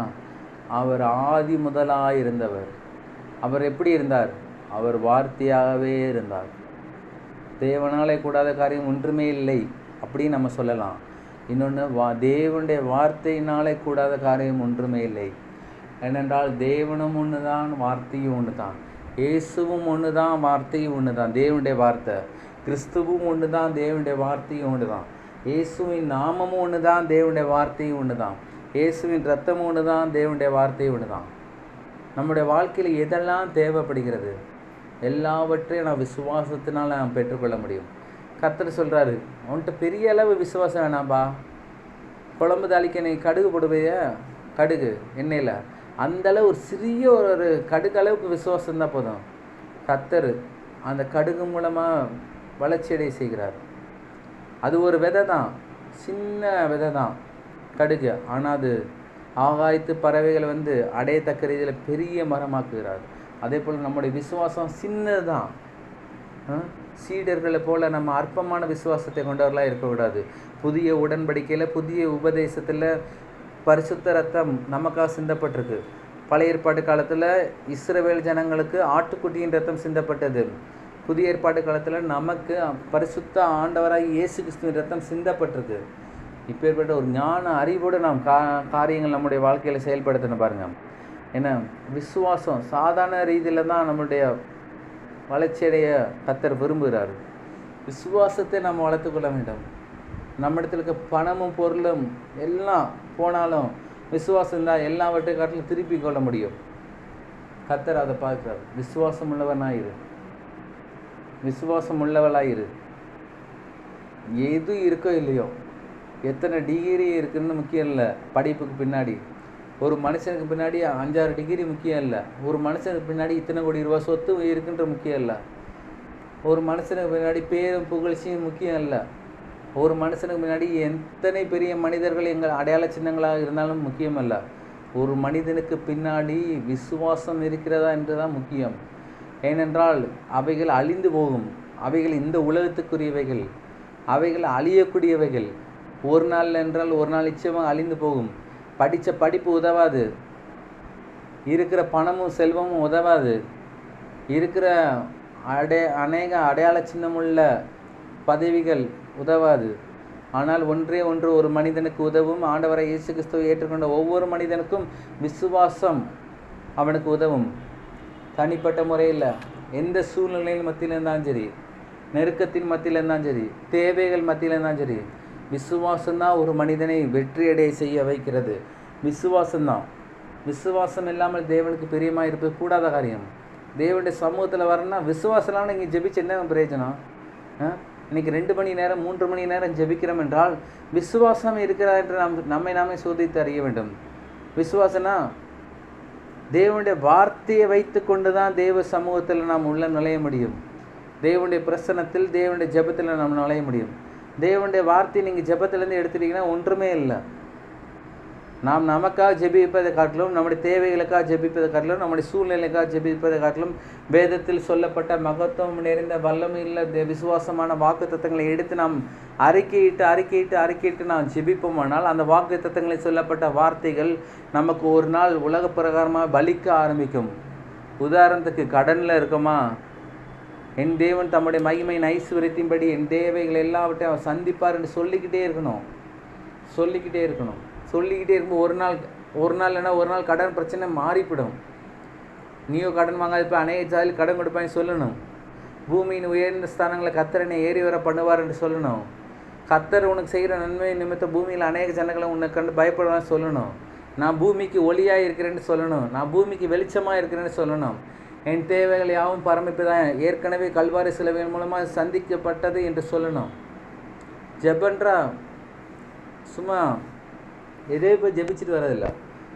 அவர் ஆதி முதலாக இருந்தவர். அவர் எப்படி இருந்தார்? அவர் வார்த்தையாகவே இருந்தார். தேவனாலே கூடாத காரியம் ஒன்றுமே இல்லை அப்படின்னு நம்ம சொல்லலாம். இன்னொன்று, தேவனுடைய வார்த்தையினாலே கூடாத காரியம் ஒன்றுமே இல்லை. ஏனென்றால் தேவனும் ஒன்று தான், வார்த்தையும் ஒன்று தான். இயேசுவும் ஒன்று தான், வார்த்தையும் ஒன்று தான், தேவனுடைய வார்த்தை. கிறிஸ்துவும் ஒன்று தான், தேவனுடைய வார்த்தையும் ஒன்று தான். இயேசுவின் நாமமும் ஒன்று தான், தேவனுடைய வார்த்தையும் ஒன்று தான். இயேசுவின் இரத்தமும் ஒன்று தான், தேவனுடைய வார்த்தையும் ஒன்று தான். நம்முடைய வாழ்க்கையில் எதெல்லாம் தேவைப்படுகிறது எல்லாவற்றையும் நான் விசுவாசத்தினால் நாம் பெற்றுக்கொள்ள முடியும். கர்த்தர் சொல்கிறாரு, அவன்கிட்ட பெரிய அளவு விசுவாசம் வேணாம்பா. குழம்பு தாளிக்க நீ கடுகு போடுவைய, கடுகு எண்ணெயில் அந்தளவு ஒரு சிறிய ஒரு கடுகு அளவுக்கு விசுவாசம் தான் போதும். கர்த்தர் அந்த கடுகு மூலமாக வளர்ச்சியடைய செய்கிறார். அது ஒரு விதை தான், சின்ன விதை தான் கடுகு. ஆனால் அது ஆகாயத்து பறவைகள் அடையத்தக்க ரீதியில் பெரிய மரமாக்குகிறார். அதே போல் நம்முடைய விசுவாசம் சின்னது தான். சீடர்களை போல் நம்ம அற்பமான விசுவாசத்தை கொண்டவர்களாக இருக்கக்கூடாது. புதிய உடன்படிக்கையில், புதிய உபதேசத்தில் பரிசுத்த ரத்தம் நமக்காக சிந்தப்பட்டிருக்கு. பழைய ஏற்பாட்டு காலத்தில் இஸ்ரவேல் ஜனங்களுக்கு ஆட்டுக்குட்டியின் ரத்தம் சிந்தப்பட்டது. புதிய ஏற்பாட்டு காலத்தில் நமக்கு பரிசுத்த ஆண்டவராக இயேசு கிறிஸ்துவின் ரத்தம் சிந்தப்பட்டிருக்கு. இப்பேற்பட்ட ஒரு ஞான அறிவோடு நாம் காரியங்கள் நம்முடைய வாழ்க்கையில் செயல்படுத்தணும் பாருங்கள். ஏன்னா விசுவாசம் சாதாரண ரீதியில் தான் நம்மளுடைய வளர்ச்சியடைய கர்த்தர் விரும்புகிறார். விசுவாசத்தை நாம் வளர்த்துக்கொள்ள வேண்டும். நம்ம இடத்துல இருக்க பணமும் பொருளும் எல்லாம் போனாலும் விசுவாசம் இருந்தால் எல்லாவற்றை காட்டிலும் திருப்பி கொள்ள முடியும். கர்த்தர் அதை பார்க்கிறார். விசுவாசம் உள்ளவனாயிரு, விசுவாசம் உள்ளவளாயிரு. எது இருக்கோ இல்லையோ, எத்தனை டிகிரி இருக்குன்னு முக்கியம் இல்லை. படிப்புக்கு பின்னாடி ஒரு மனுஷனுக்கு பின்னாடி 5-6 டிகிரி முக்கியம் இல்லை. ஒரு மனுஷனுக்கு பின்னாடி இத்தனை கோடி ரூபாய் சொத்து இருக்குன்ற முக்கியம் இல்லை. ஒரு மனுஷனுக்கு பின்னாடி பேரும் புகழ்ச்சியும் முக்கியம் இல்லை. ஒரு மனுஷனுக்கு முன்னாடி எத்தனை பெரிய மனிதர்கள் எங்கள் அடையாள சின்னங்களாக இருந்தாலும் முக்கியம் அல்ல. ஒரு மனிதனுக்கு பின்னாடி விசுவாசம் இருக்கிறதா என்று தான் முக்கியம். ஏனென்றால் அவைகள் அழிந்து போகும். அவைகள் இந்த உலகத்துக்குரியவைகள், அவைகள் அழியக்கூடியவைகள். ஒரு நாள் என்றால் ஒரு நாள் நிச்சயமாக அழிந்து போகும். படித்த படிப்பு உதவாது, இருக்கிற பணமும் செல்வமும் உதவாது, இருக்கிற அநேக அடையாள சின்னமுள்ள பதவிகள் உதவாது. ஆனால் ஒன்றே ஒன்று ஒரு மனிதனுக்கு உதவும். ஆண்டவரை இயேசு கிறிஸ்துவை ஏற்றுக்கொண்ட ஒவ்வொரு மனிதனுக்கும் விசுவாசம் அவனுக்கு உதவும். தனிப்பட்ட முறையில் எந்த சூழ்நிலையில் மத்தியில் இருந்தாலும் சரி, நெருக்கத்தின் மத்தியில் இருந்தாலும் சரி, தேவைகள் மத்தியில் இருந்தாலும் சரி, விசுவாசம்தான் ஒரு மனிதனை வெற்றியடைய செய்ய வைக்கிறது. விசுவாசம்தான். விசுவாசம் இல்லாமல் தேவனுக்கு பிரியமாக இருப்பது கூடாத காரியம். தேவனுடைய சமூகத்தில் வரணும்னா விசுவாசம்லாம் நீங்கள் ஜெபிச்சு என்ன பிரயோஜனம்? இன்றைக்கி 2 மணி நேரம் 3 மணி நேரம் ஜெபிக்கிறோம் என்றால் விசுவாசம் இருக்கிறதா என்று நம்மை நாமே சோதித்து அறிய வேண்டும். விசுவாசனா தேவனுடைய வார்த்தையை வைத்து கொண்டு தான் தேவ சமூகத்தில் நாம் உள்ள நுழைய முடியும். தேவனுடைய பிரசன்னத்தில், தேவனுடைய ஜெபத்தில் நாம் நுழைய முடியும். தேவனுடைய வார்த்தையை நீங்கள் ஜெபத்திலேருந்து எடுத்துட்டீங்கன்னா ஒன்றுமே இல்லை. நாம் நமக்காக ஜெபிப்பதை காட்டிலும், நம்முடைய தேவைகளுக்காக ஜெபிப்பதை காட்டிலும், நம்முடைய சூழ்நிலைக்காக ஜெபிப்பதை காட்டிலும் வேதத்தில் சொல்லப்பட்ட மகத்துவம் நிறைந்த வல்லமையுள்ள விசுவாசமான வாக்கு தத்தங்களை எடுத்து நாம் அறிக்கையிட்டு நாம் ஜெபிப்போமானால் அந்த வாக்கு தத்தங்களில் சொல்லப்பட்ட வார்த்தைகள் நமக்கு ஒரு நாள் உலக பிரகாரமாக பலிக்க ஆரம்பிக்கும். உதாரணத்துக்கு, கடனில் இருக்கோமா, என் தேவன் தம்முடைய மகிமையின் ஐஸ்வரியத்தின்படி என் தேவைகள் எல்லாவற்றையும் அவர் சந்திப்பார் என்று சொல்லிக்கிட்டே இருக்கணும். சொல்லிக்கிட்டே இருக்கும்போது ஒரு நாள் இல்லைன்னா ஒரு நாள் கடன் பிரச்சனை மாறிவிடும். நீயோ கடன் வாங்காது இப்போ அநேக ஜாதியில் கடன் கொடுப்பான்னு சொல்லணும். பூமியின் உயர்ந்த ஸ்தானங்களை கர்த்தர் என்னை ஏறி வர பண்ணுவார் என்று சொல்லணும். கர்த்தர் உனக்கு செய்கிற நன்மை நிமித்த பூமியில் அநேக ஜனங்களை உன்னை கண்டு பயப்படுவான்னு சொல்லணும். நான் பூமிக்கு ஒளியாக இருக்கிறேன்னு சொல்லணும். நான் பூமிக்கு வெளிச்சமாக இருக்கிறேன்னு சொல்லணும். என் தேவைகள் யாவும் பரமிப்புதான் ஏற்கனவே கல்வாரி சிலுவையின் மூலமாக சந்திக்கப்பட்டது என்று சொல்லணும். ஜெபன்றா சும்மா எதே போய் ஜெபிச்சுட்டு வரதில்லை.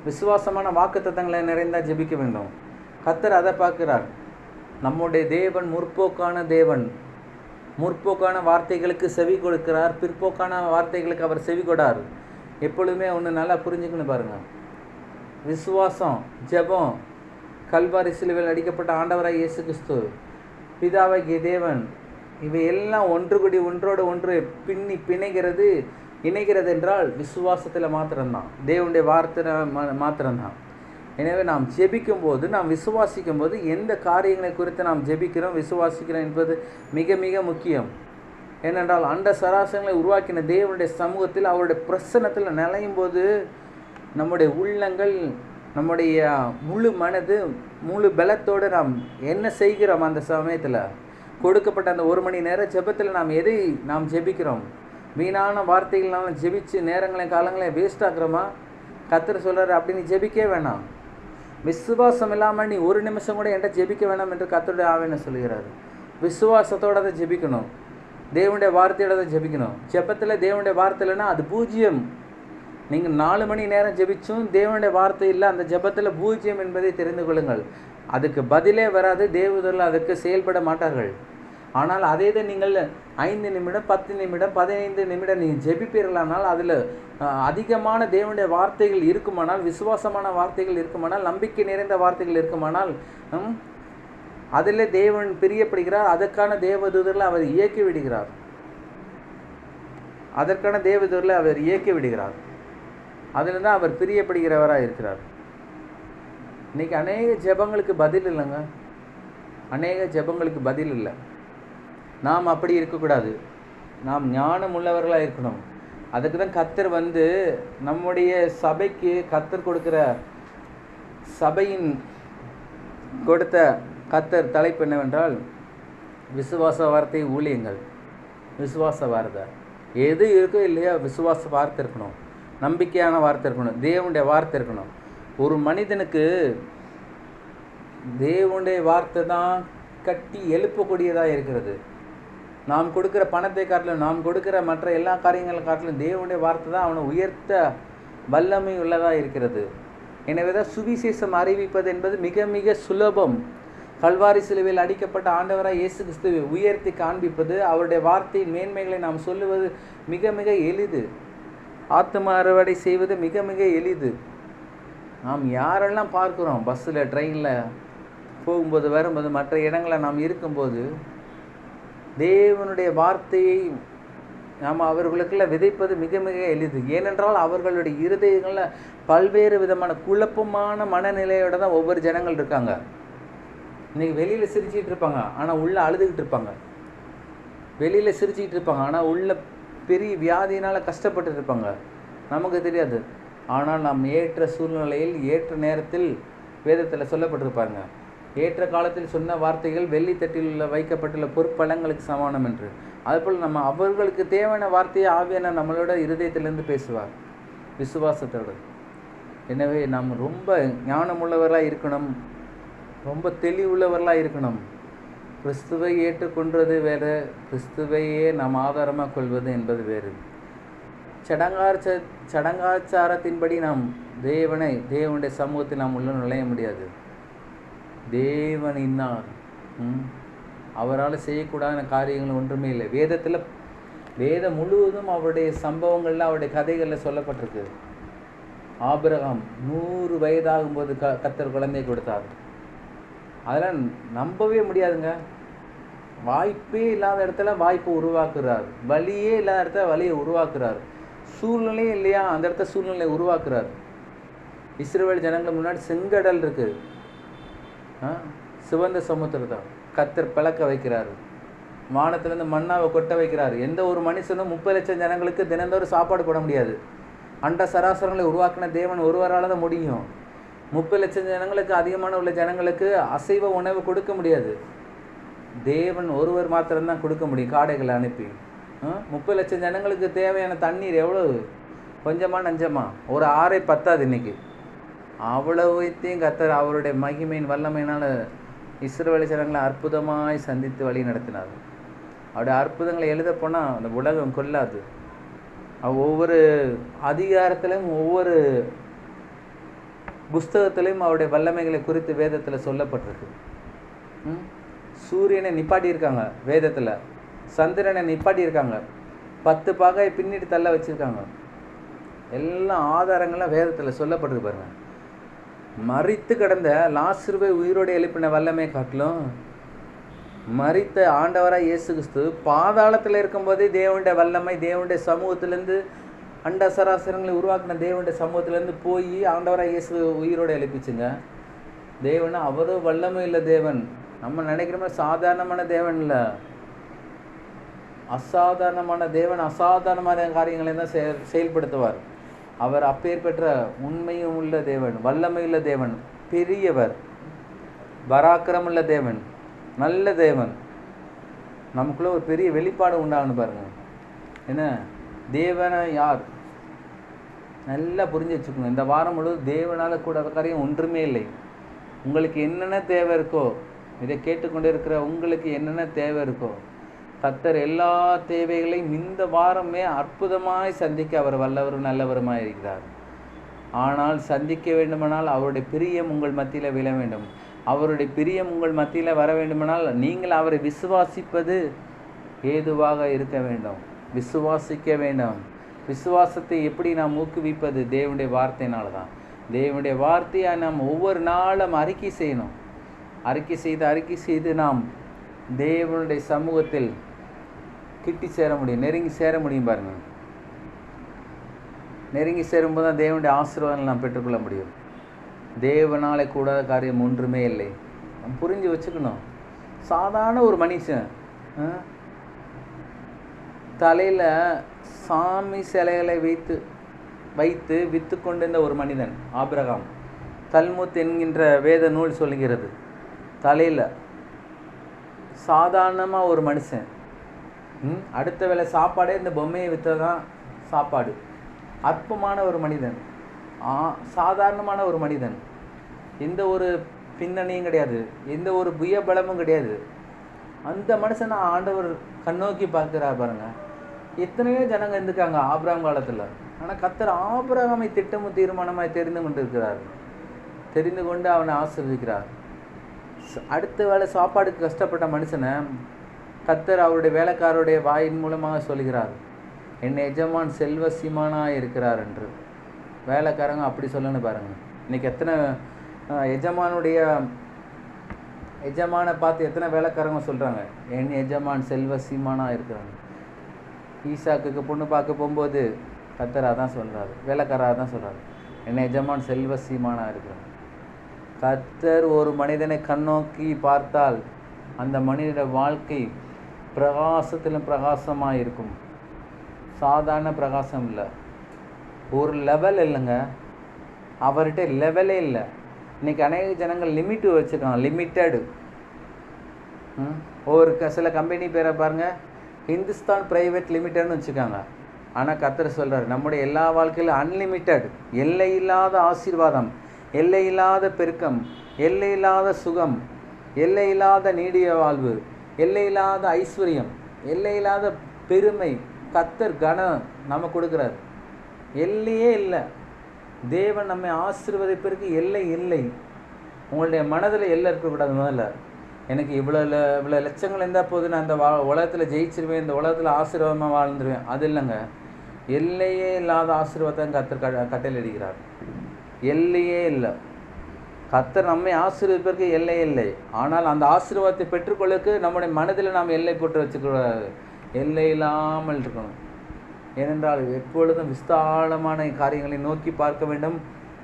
விசுவாசமான வாக்குத்தத்தங்களை நிறைந்தால் ஜெபிக்க வேண்டும். கர்த்தர் அதை பார்க்கிறார். நம்முடைய தேவன் முற்போக்கான தேவன். முற்போக்கான வார்த்தைகளுக்கு செவி கொடுக்கிறார், பிற்போக்கான வார்த்தைகளுக்கு அவர் செவி கொடார். எப்பொழுதுமே ஒன்று நல்லா புரிஞ்சுக்கணும் பாருங்கள். விசுவாசம், ஜெபம், கல்வாரி சிலுவையில் அடிக்கப்பட்ட ஆண்டவராய் இயேசு கிறிஸ்து, பிதாவாகிய தேவன், இவை எல்லாம் ஒன்று கூடி ஒன்றோடு ஒன்று இணைகிறது என்றால் விசுவாசத்தில் மாத்திரம்தான், தேவனுடைய வார்த்தை மாத்திரம்தான். எனவே நாம் ஜெபிக்கும் போது, நாம் விசுவாசிக்கும் போது எந்த காரியங்களை குறித்து நாம் ஜெபிக்கிறோம், விசுவாசிக்கிறோம் என்பது மிக மிக முக்கியம். ஏனென்றால் அண்ட சராசரங்களை உருவாக்கின தேவனுடைய சமூகத்தில் அவருடைய பிரசன்னத்தில் நிலையும் போது நம்முடைய உள்ளங்கள், நம்முடைய முழு மனது, முழு பலத்தோடு நாம் என்ன செய்கிறோம், அந்த சமயத்தில் கொடுக்கப்பட்ட அந்த 1 மணி நேர ஜெபத்தில் நாம் எதை நாம் ஜெபிக்கிறோம்? வீணான வார்த்தைகள்னால ஜெபிச்சு நேரங்களையும் காலங்களையும் வேஸ்ட் ஆக்குறோமா? கர்த்தர் சொல்கிறார், அப்படி நீ ஜெபிக்கவே வேணாம். விசுவாசம் இல்லாமல் நீ 1 நிமிஷம் கூட என்கிட்ட ஜெபிக்க வேணாம் என்று கர்த்தருடைய ஆவியானவர் சொல்கிறார். விசுவாசத்தோடு அதை ஜெபிக்கணும், தேவனுடைய வார்த்தையோட அதை ஜெபிக்கணும். ஜெபத்தில் தேவனுடைய வார்த்தை இல்லைன்னா அது பூஜ்ஜியம். நீங்கள் 4 மணி நேரம் ஜெபிச்சும் தேவனுடைய வார்த்தை இல்லை, அந்த ஜெபத்தில் பூஜ்ஜியம் என்பதை தெரிந்து கொள்ளுங்கள். அதுக்கு பதிலே வராது, தேவதூதர்கள் அதற்கு செயல்பட மாட்டார்கள். ஆனால் அதே தான் நீங்கள் 5 நிமிடம், 10 நிமிடம், 15 நிமிடம் நீங்கள் ஜெபிப்பீர்களானால் அதில் அதிகமான தேவனுடைய வார்த்தைகள் இருக்குமானால், விசுவாசமான வார்த்தைகள் இருக்குமானால், நம்பிக்கை நிறைந்த வார்த்தைகள் இருக்குமானால், அதில் தேவன் பிரியப்படுகிறார். அதற்கான தேவதூதர்களை அவர் இயக்கி விடுகிறார். அதில் தான் அவர் பிரியப்படுகிறவராக இருக்கிறார். இன்றைக்கி அநேக ஜெபங்களுக்கு பதில் இல்லைங்க. பதில் இல்லை. நாம் அப்படி இருக்கக்கூடாது. நாம் ஞானம் உள்ளவர்களாக இருக்கணும். அதுக்கு தான் கர்த்தர் நம்முடைய சபைக்கு கர்த்தர் கொடுக்குற சபையின் கொடுத்த கர்த்தர் தலைப்பு என்னவென்றால் விசுவாச வார்த்தை ஊழியங்கள். விசுவாச வார்த்தை எது இருக்கோ இல்லையா, விசுவாச வார்த்தை இருக்கணும், நம்பிக்கையான வார்த்தை இருக்கணும், தேவனுடைய வார்த்தை இருக்கணும். ஒரு மனிதனுக்கு தேவனுடைய வார்த்தை தான் கட்டி எழுப்பக்கூடியதாக இருக்கிறது. நாம் கொடுக்குற பணத்தை காட்டிலும், நாம் கொடுக்குற மற்ற எல்லா காரியங்களை காட்டிலும் தேவனுடைய வார்த்தை தான் அவனை உயர்த்த வல்லமை உள்ளதாக இருக்கிறது. எனவே தான் சுவிசேஷம் அறிவிப்பது என்பது மிக மிக சுலபம். கல்வாரி சிலுவையில் அடிக்கப்பட்ட ஆண்டவராய் இயேசு கிறிஸ்துவை உயர்த்தி காண்பிப்பது, அவருடைய வார்த்தையின் மேன்மைகளை நாம் சொல்லுவது மிக மிக எளிது. ஆத்தும அறுவடை செய்வது மிக மிக எளிது. நாம் யாரெல்லாம் பார்க்குறோம், பஸ்ஸில், ட்ரெயினில் போகும்போது, வரும்போது, மற்ற இடங்களில் நாம் இருக்கும்போது தேவனுடைய வார்த்தையை நாம் அவர்களுக்குள்ள விதைப்பது மிக மிக எளிது. ஏனென்றால் அவர்களுடைய இருதயங்களில் பல்வேறு விதமான குழப்பமான மனநிலையோடு தான் ஒவ்வொரு ஜனங்கள் இருக்காங்க. இன்றைக்கி வெளியில் சிரிச்சிக்கிட்டு இருப்பாங்க, ஆனால் உள்ளே அழுதுகிட்டு இருப்பாங்க. வெளியில் சிரிச்சிக்கிட்டு இருப்பாங்க, ஆனால் உள்ள பெரிய வியாதியினால் கஷ்டப்பட்டு இருப்பாங்க. நமக்கு தெரியாது. ஆனால் நாம் ஏற்ற சூழ்நிலையில், ஏற்ற நேரத்தில் வேதத்தில் சொல்லப்பட்டிருப்பாங்க. ஏற்ற காலத்தில் சொன்ன வார்த்தைகள் வெள்ளித்தட்டில் வைக்கப்பட்டுள்ள பொற்பழங்களுக்கு சமானம் என்று. அதுபோல் நம்ம அவர்களுக்கு தேவையான வார்த்தையை ஆவியான நம்மளோட இருதயத்திலிருந்து பேசுவார், விசுவாசத்தோடு. எனவே நாம் ரொம்ப ஞானமுள்ளவர்களாக இருக்கணும், ரொம்ப தெளிவுள்ளவர்களாக இருக்கணும். கிறிஸ்துவை ஏற்றுக்கொண்டது வேறு, கிறிஸ்துவையே நாம் ஆதாரமாக கொள்வது என்பது வேறு. சடங்காச்சாரத்தின்படி நாம் தேவனுடைய சமூகத்தில் நாம் உள்ள நுழைய முடியாது. தேவன் இன்னார், அவரால் செய்யக்கூடாத காரியங்கள் ஒன்றுமே இல்லை. வேதம் முழுவதும் அவருடைய சம்பவங்களில், அவருடைய கதைகளில் சொல்லப்பட்டிருக்கு. ஆபிரகாம் 100 வயதாகும்போது கர்த்தர் குழந்தை கொடுத்தார். அதெல்லாம் நம்பவே முடியாதுங்க. வாய்ப்பே இல்லாத இடத்துல வாய்ப்பை உருவாக்குறார், வழியே இல்லாத இடத்துல வழியை உருவாக்குறார், சூழ்நிலையே இல்லையா அந்த இடத்த சூழ்நிலையை உருவாக்குறார். இஸ்ரவேல் ஜனங்களுக்கு முன்னாடி செங்கடல் இருக்குது, சிவந்த சமுத்திரத்தை கர்த்தர் பிளக்க வைக்கிறார், வானத்திலேருந்து மண்ணாவை கொட்ட வைக்கிறார். எந்த ஒரு மனுஷனும் 30 லட்சம் ஜனங்களுக்கு தினந்தோறும் சாப்பாடு போட முடியாது. அண்ட சராசரங்களை உருவாக்கின தேவன் ஒருவரால் தான் முடியும். 30 லட்சம் ஜனங்களுக்கு அதிகமான உள்ள ஜனங்களுக்கு அசைவ உணவு கொடுக்க முடியாது. தேவன் ஒருவர் மாத்திரம்தான் கொடுக்க முடியும், காடைகளை அனுப்பி. 30 லட்சம் ஜனங்களுக்கு தேவையான தண்ணீர் எவ்வளவு? கொஞ்சமா நஞ்சமா? ஒரு ஆறே பத்தாது இன்னைக்கு. அவ்வளவுத்தையும் கர்த்தர் அவருடைய மகிமையின் வல்லமையினால் இஸ்ரவேல் ஜனங்களை அற்புதமாய் சந்தித்து வழி நடத்தினார். அவருடைய அற்புதங்களை எழுத போனால் அந்த உலகம் கொள்ளாது. ஒவ்வொரு அதிகாரத்திலும் ஒவ்வொரு புஸ்தகத்திலையும் அவருடைய வல்லமைகளை குறித்து வேதத்தில் சொல்லப்பட்டிருக்கு. சூரியனை நிப்பாட்டியிருக்காங்க வேதத்தில், சந்திரனை நிப்பாட்டியிருக்காங்க, 10 பாகையை பின்னிட்டு தள்ள வச்சுருக்காங்க. எல்லா ஆதாரங்களும் வேதத்தில் சொல்லப்பட்டிருக்கு பாருங்க. மரித்து கிடந்த லாசருவை உயிரோடு எழுப்பின வல்லமை காட்டிலும் மரித்த ஆண்டவராக இயேசு கிறிஸ்து பாதாளத்தில் இருக்கும்போதே தேவனுடைய வல்லமை தேவனுடைய சமூகத்திலேருந்து அண்ட சராசரங்களை உருவாக்கின தேவனுடைய சமூகத்திலேருந்து போய் ஆண்டவராக இயேசு உயிரோடு எழுப்பிச்சுங்க. தேவன் அவரும் வல்லமை இல்லை தேவன். நம்ம நினைக்கிற மாதிரி சாதாரணமான தேவன் இல்லை, அசாதாரணமான தேவன். அசாதாரணமான காரியங்களை தான் செயல்படுத்துவார். அவர் அப்பேர் பெற்ற உண்மையும் உள்ள தேவன், வல்லமையுள்ள தேவன், பெரியவர், பராக்கிரமுள்ள தேவன், நல்ல தேவன். நமக்குள்ளே ஒரு பெரிய வெளிப்பாடு உண்டாகணும் பாருங்க. என்ன தேவனை யார் நல்லா புரிஞ்சு வச்சுக்கணும். இந்த வாரம் முழுவதும் தேவனால் கூட காரியம் ஒன்றுமே இல்லை. உங்களுக்கு என்னென்ன தேவை இருக்கோ, இதை கேட்டுக்கொண்டு இருக்கிற உங்களுக்கு என்னென்ன தேவை இருக்கோ, கர்த்தர் எல்லா தேவைகளையும் இந்த வாரமே அற்புதமாய் சந்திக்க அவர் வல்லவரும் நல்லவருமாய் இருக்கிறார். ஆனால் சந்திக்க வேண்டுமானால் அவருடைய பிரியம் உங்கள் மத்தியில் விழ வேண்டும். அவருடைய பிரியம் உங்கள் மத்தியில் வர வேண்டுமானால் நீங்கள் அவரை விசுவாசிப்பது ஏதுவாக இருக்க வேண்டும். விசுவாசிக்க வேண்டும். விசுவாசத்தை எப்படி நாம் ஊக்குவிப்பது? தேவனுடைய வார்த்தையினால தான். தேவனுடைய வார்த்தையை நாம் ஒவ்வொரு நாளும் அறிக்கை செய்யணும். அறிக்கை செய்து நாம் தேவனுடைய சமூகத்தில் கிட்டி சேர முடியும், நெருங்கி சேர முடியும் பாருங்க. நெருங்கி சேரும்போது தான் தேவனுடைய ஆசீர்வாதங்களை நாம் பெற்றுக்கொள்ள முடியும். தேவனாலே கூடாத காரியம் ஒன்றுமே இல்லை. நம்ம புரிஞ்சு வச்சுக்கணும். சாதாரண ஒரு மனுஷன் தலையில் சாமி சிலைகளை வைத்து விற்று கொண்டிருந்த ஒரு மனிதன் ஆபிரகாம். தல்முத் என்கின்ற வேத நூல் சொல்லுகிறது, தலையில் சாதாரணமாக ஒரு மனுஷன் அடுத்த வேளை சாப்பாடே இந்த பொம்மையை விற்றதான் சாப்பாடு. அற்பமான ஒரு மனிதன், சாதாரணமான ஒரு மனிதன், எந்த ஒரு பின்னணியும் கிடையாது, எந்த ஒரு புயபலமும் கிடையாது. அந்த மனுஷனை ஆண்டவர் கண்ணோக்கி பார்க்குறார் பாருங்க. எத்தனையோ ஜனங்க இருந்துக்காங்க ஆபிரகாம் காலத்தில். ஆனால் கர்த்தர் ஆபிரகாமை திட்டமும் தீர்மானமாய் தெரிந்து கொண்டு இருக்கிறார். தெரிந்து கொண்டு அவனை ஆசீர்வதிக்கிறார். அடுத்த வேளை சாப்பாடுக்கு கஷ்டப்பட்ட மனுஷனை கர்த்தர் அவருடைய வேலைக்காரருடைய வாயின் மூலமாக சொல்கிறார், என் எஜமான் செல்வ சீமானாக இருக்கிறார் என்று. வேலைக்காரங்க அப்படி சொல்லணும் பாருங்கள். இன்றைக்கி எத்தனை எஜமானை பார்த்து எத்தனை வேலைக்காரங்க சொல்கிறாங்க, என் எஜமான் செல்வ சீமானாக இருக்கிறாங்க. ஈசாக்குக்கு பொண்ணு பார்க்க போகும்போது கர்த்தர் அதான் சொல்கிறாரு, வேலைக்காரராக தான் சொல்கிறாரு, என் எஜமான் செல்வ சீமானாக இருக்கிறாங்க. கர்த்தர் ஒரு மனிதனை கண்ணோக்கி பார்த்தால் அந்த மனிதனுடைய வாழ்க்கை பிரகாசத்திலும் பிரகாசமாக இருக்கும். சாதாரண பிரகாசம் இல்லை, ஒரு லெவல் இல்லைங்க. அவர்கிட்ட லெவலே இல்லை. இன்றைக்கி அநேக ஜனங்கள் லிமிட்டு வச்சுருக்காங்க, லிமிட்டடு. சில கம்பெனி பேரை பாருங்கள், ஹிந்துஸ்தான் ப்ரைவேட் லிமிட்டட்னு வச்சுருக்காங்க. ஆனால் கர்த்தர் சொல்கிறார், நம்முடைய எல்லா வாழ்க்கையிலும் அன்லிமிட்டெட், எல்லையில்லாத ஆசீர்வாதம், எல்லையில்லாத பெருக்கம், எல்லையில்லாத சுகம், எல்லையில்லாத நீடிய வாழ்வு, எல்லையில்லாத ஐஸ்வர்யம், எல்லையில்லாத பெருமை கர்த்தர் கனம் நம்ம கொடுக்குறார். எல்லையே இல்லை. தேவன் நம்மை ஆசீர்வதிப்பதற்கு எல்லை இல்லை. உங்களுடைய மனதில் எல்லை இருக்கக்கூடாது. முதல்ல எனக்கு இவ்வளோ லட்சங்கள் இருந்தால் போது நான் இந்த உலகத்தில் ஜெயிச்சிருவேன், இந்த உலகத்தில் ஆசீர்வாதமாக வாழ்ந்துருவேன், அது இல்லைங்க. எல்லையே இல்லாத ஆசீர்வாதம் கர்த்தர் கட்டளை அடிக்கிறார். எல்லையே இல்லை. கர்த்தர் நம்மை ஆசீர்வதிப்பதற்கு எல்லை இல்லை. ஆனால் அந்த ஆசீர்வாதத்தை பெற்றுக்கொள்ளுக்கு நம்முடைய மனதில் நாம் எல்லை போட்டு வச்சுக்கூடாது. எல்லை இல்லாமல் இருக்கணும். ஏனென்றால் எப்பொழுதும் விஸ்தாலமான காரியங்களை நோக்கி பார்க்க வேண்டும்.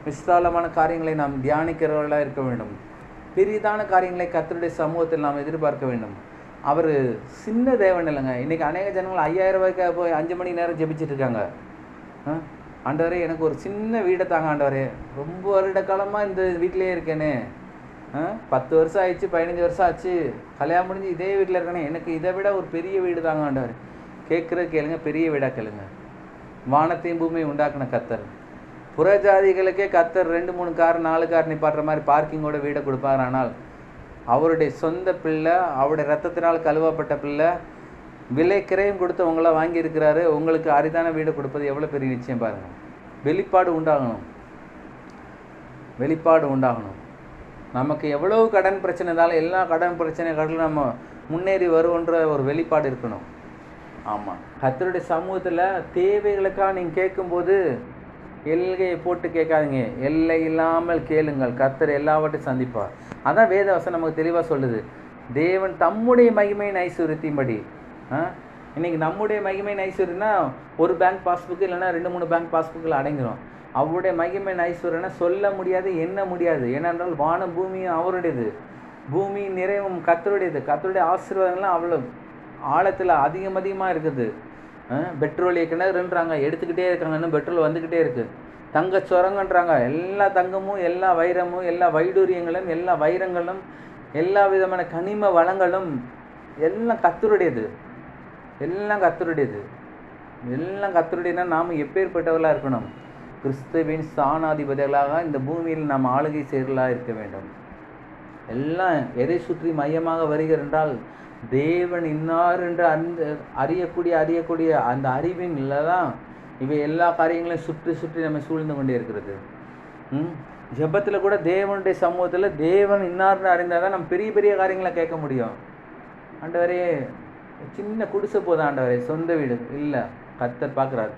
விஸ்தாலமான காரியங்களை நாம் தியானிக்கிறவர்களாக இருக்க வேண்டும். பெரிதான காரியங்களை கர்த்தருடைய சமூகத்தில் நாம் எதிர்பார்க்க வேண்டும். அவர் சின்ன தேவன் இல்லைங்க. இன்றைக்கி அநேக ஜனங்கள் 5000 ரூபாய்க்காக போய் 5 மணி நேரம் ஜெபிச்சுட்டு இருக்காங்க. ஆண்டவரே எனக்கு ஒரு சின்ன வீடை தாங்க ஆண்டவரே, ரொம்ப வருட காலமாக இந்த வீட்டிலே இருக்கேனே, 10 வருஷம் ஆயிடுச்சு, 15 வருஷம் ஆச்சு, கல்யாணம் முடிஞ்சு இதே வீட்டில் இருக்கேனே, எனக்கு இதை விட ஒரு பெரிய வீடு தாங்க ஆண்டவர். கேட்குறது கேளுங்க, பெரிய வீடாக கேளுங்க. வானத்தையும் பூமியை உண்டாக்குன கர்த்தர், புறஜாதிகளுக்கே கர்த்தர் 2 3 கார் 4 கார் நிப்பாட்டுற மாதிரி பார்க்கிங்கோட வீடை கொடுப்பார். ஆனால் அவருடைய சொந்த பிள்ளை, அவருடைய ரத்தத்தினால் கழுவப்பட்ட பிள்ளை, விலை கிரையும் கொடுத்து உங்களை வாங்கியிருக்கிறாரு. உங்களுக்கு அரிதான வீடு கொடுப்பது எவ்வளோ பெரிய நிச்சயம் பாருங்கள். வெளிப்பாடு உண்டாகணும், வெளிப்பாடு உண்டாகணும். நமக்கு எவ்வளவு கடன் பிரச்சனை இருந்தாலும் எல்லா கடன் பிரச்சனைகளும் நம்ம முன்னேறி வருவோன்ற ஒரு வெளிப்பாடு இருக்கணும். ஆமாம், கர்த்தருடைய சமூகத்தில் தேவைகளுக்காக நீங்கள் கேட்கும்போது எல்கையை போட்டு கேட்காதீங்க, எல்லை இல்லாமல் கேளுங்கள், கர்த்தர் எல்லாவற்றையும் சந்திப்பார். அதான் வேதவசனம் நமக்கு தெளிவாக சொல்லுது. தேவன் தம்முடைய மகிமையின் ஐஸ்வர்யத்தின்படி, இன்றைக்கி நம்முடைய மகிமையின் ஐஸ்வர்யம்னா ஒரு பேங்க் பாஸ்புக்கு இல்லைன்னா 2 3 பேங்க் பாஸ்புக்கில் அடங்கிடும். அவருடைய மகிமையின் ஐஸ்வர்யம்னா சொல்ல முடியாது, எண்ண முடியாது. ஏனென்றால் வானம் பூமியும் அவருடையது, பூமியின் நிறைவும் கர்த்தருடையது. கர்த்தருடைய ஆசீர்வாதங்கள்லாம் அவ்வளோ ஆழத்தில் அதிகமாக இருக்குது. பெட்ரோலிய கிணறுன்றாங்க, எடுத்துக்கிட்டே இருக்காங்க, இன்னும் பெட்ரோல் வந்துக்கிட்டே இருக்குது. தங்க சுரங்கன்றாங்க, எல்லா தங்கமும் எல்லா வைரமும் எல்லா வைடூரியங்களும் எல்லா வைரங்களும் எல்லா விதமான கனிம வளங்களும் எல்லாம் கர்த்தருடையது, எல்லாம் கர்த்தருடையது, எல்லாம் கர்த்தருடையனா நாம் எப்பேற்பட்டவர்களாக இருக்கணும்? கிறிஸ்துவின் ஸ்தானாதிபதிகளாக இந்த பூமியில் நாம் ஆளுகை செயலாக இருக்க வேண்டும். எல்லாம் எதை சுற்றி மையமாக வருகிறென்றால் தேவன் இன்னார் என்று அந்த அறியக்கூடிய அந்த அறிவின்ல தான் இவை எல்லா காரியங்களையும் சுற்றி சுற்றி நம்ம சூழ்ந்து கொண்டே இருக்கிறது. ஜெபத்தில் கூட தேவனுடைய சமூகத்தில் தேவன் இன்னார்னு அறிந்தால் தான் நம்ம பெரிய பெரிய காரியங்களை கேட்க முடியும். ஆண்டவரே சின்ன குடிசை போதும் ஆண்டவரே, சொந்த வீடு இல்லை. கர்த்தர் பார்க்குறாரு,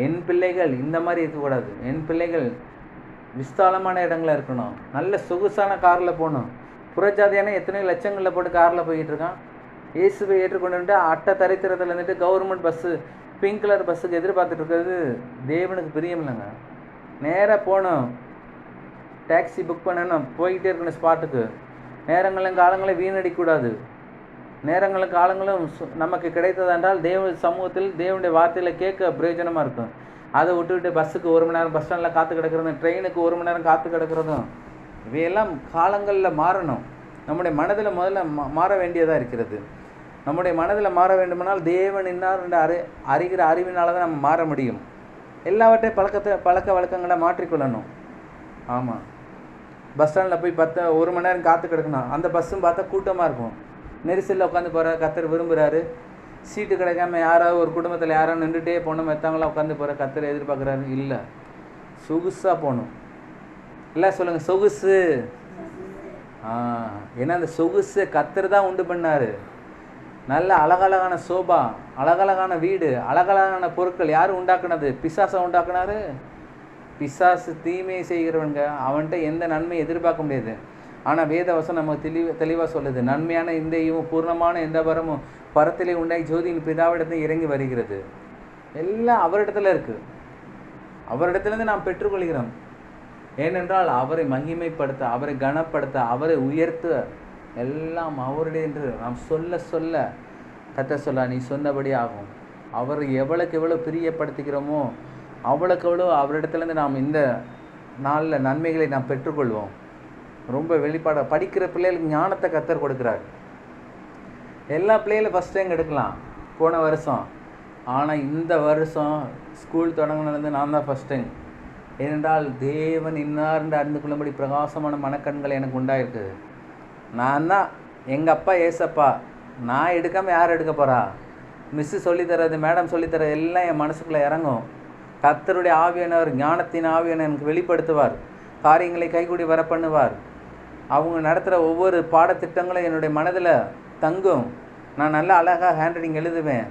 என் பிள்ளைகள் இந்த மாதிரி இருக்கக்கூடாது, என் பிள்ளைகள் விஸ்தாலமான இடங்களில் இருக்கணும், நல்ல சொகுசான காரில் போகணும். புறஜாதியான எத்தனை லட்சங்களில் போட்டு காரில் போய்கிட்டு இருக்கான். இயேசுவை ஏற்றுக்கொண்டு அட்டை தரித்திரத்தில் இருந்துட்டு கவர்மெண்ட் பஸ்ஸு பிங்க் கலர் பஸ்ஸுக்கு எதிர்பார்த்துட்டு இருக்கிறது தேவனுக்கு பிரியம் இல்லைங்க. நேராக போகணும், டாக்ஸி புக் பண்ணணும், போய்கிட்டே இருக்கணும் ஸ்பாட்டுக்கு. நேரங்களும் காலங்களும் வீணடிக்கூடாது. நேரங்களும் காலங்களும் நமக்கு கிடைத்ததென்றால் தேவ சமூகத்தில் தேவனுடைய வார்த்தையில் கேட்க பிரயோஜனமாக இருக்கும். அதை விட்டுவிட்டு பஸ்ஸுக்கு 1 மணி நேரம் பஸ் ஸ்டாண்டில் காற்று கிடக்கிறதும், ட்ரெயினுக்கு 1 மணி நேரம் காற்று கிடக்கிறதும், இவையெல்லாம் காலங்களில் மாறணும். நம்முடைய மனதில் முதல்ல மாற வேண்டியதாக இருக்கிறது. நம்முடைய மனதில் மாற வேண்டுமானால் தேவன் இன்னார் என்று அறிகிற அறிவினால தான் நம்ம மாற முடியும். எல்லாவற்றையும் பழக்க வழக்கங்களை மாற்றிக்கொள்ளணும். ஆமாம், பஸ் ஸ்டாண்டில் போய் 1 மணி நேரம் காற்று கிடக்கணும். அந்த பஸ்ஸும் பார்த்தா கூட்டமாக இருக்கும், நெரிசலில் உட்காந்து போகிற கர்த்தர் விரும்புகிறாரு. சீட்டு கிடைக்காம யாராவது ஒரு குடும்பத்தில் யாராவது நின்றுட்டே போகணும், மெத்தவங்களாம் உட்காந்து போகிற கர்த்தர் எதிர்பார்க்குறாரு. இல்லை, சொகுசாக போகணும். இல்லை சொல்லுங்கள், சொகுசு. ஏன்னா அந்த சொகுசு கர்த்தர் தான் உண்டு பண்ணார். நல்ல அழகழகான சோபா, அழகழகான வீடு, அழகழகான பொருட்கள் யார் உண்டாக்குனது? பிசாசை உண்டாக்குனாரு. பிசாசு தீமையை செய்கிறவங்க, அவன்கிட்ட எந்த நன்மையை எதிர்பார்க்க முடியாது. ஆனால் வேதவசனம் நமக்கு தெளிவாக சொல்லுது, நன்மையான இந்த பூர்ணமான எந்த வரமும் பரத்திலே உண்டாகி ஜோதியின் பிதாவிடத்தில் இறங்கி வருகிறது. எல்லாம் அவரிடத்துல இருக்குது, அவரிடத்துலேருந்து நாம் பெற்றுக்கொள்கிறோம். ஏனென்றால் அவரை மகிமைப்படுத்த, அவரை கனப்படுத்த, அவரை உயர்த்த எல்லாம் அவருடைய என்று நாம் சொல்ல கர்த்தர் சொல்ல நீ சொன்னபடி ஆகும். அவர் எவ்வளோக்கு எவ்வளோ பிரியப்படுத்திக்கிறோமோ அவ்வளோக்கு எவ்வளோ அவரிடத்துலேருந்து நாம் இந்த நாளில் நன்மைகளை நாம் பெற்றுக்கொள்வோம். ரொம்ப வெளிப்பாடாக படிக்கிற பிள்ளைகளுக்கு ஞானத்தை கர்த்தர் கொடுக்குறாரு. எல்லா பிள்ளைகளும் ஃபஸ்ட் ரேங்க் எடுக்கலாம் போன வருஷம். ஆனால் இந்த வருஷம் ஸ்கூல் தொடங்கினது நான் தான் ஃபஸ்ட் ரேங்க். ஏனென்றால் தேவன் இன்னார்ந்து அறிந்து கொள்ளும்படி பிரகாசமான மனக்கண்கள் எனக்கு உண்டாயிருக்குது. நான் தான் எங்கள் அப்பா ஏசப்பா, நான் எடுக்காமல் யார் எடுக்க போகிறா? மிஸ்ஸு சொல்லித்தரது, மேடம் சொல்லித்தரது எல்லாம் என் மனசுக்குள்ளே இறங்கும். கர்த்தருடைய ஆவியானவர், ஞானத்தின் ஆவியானவர் எனக்கு வெளிப்படுத்துவார், காரியங்களை கைகூடி வர பண்ணுவார். அவங்க நடத்துகிற ஒவ்வொரு பாடத்திட்டங்களும் என்னுடைய மனதில் தங்கும். நான் நல்லா அழகாக ஹேண்ட் ரைட்டிங் எழுதுவேன்,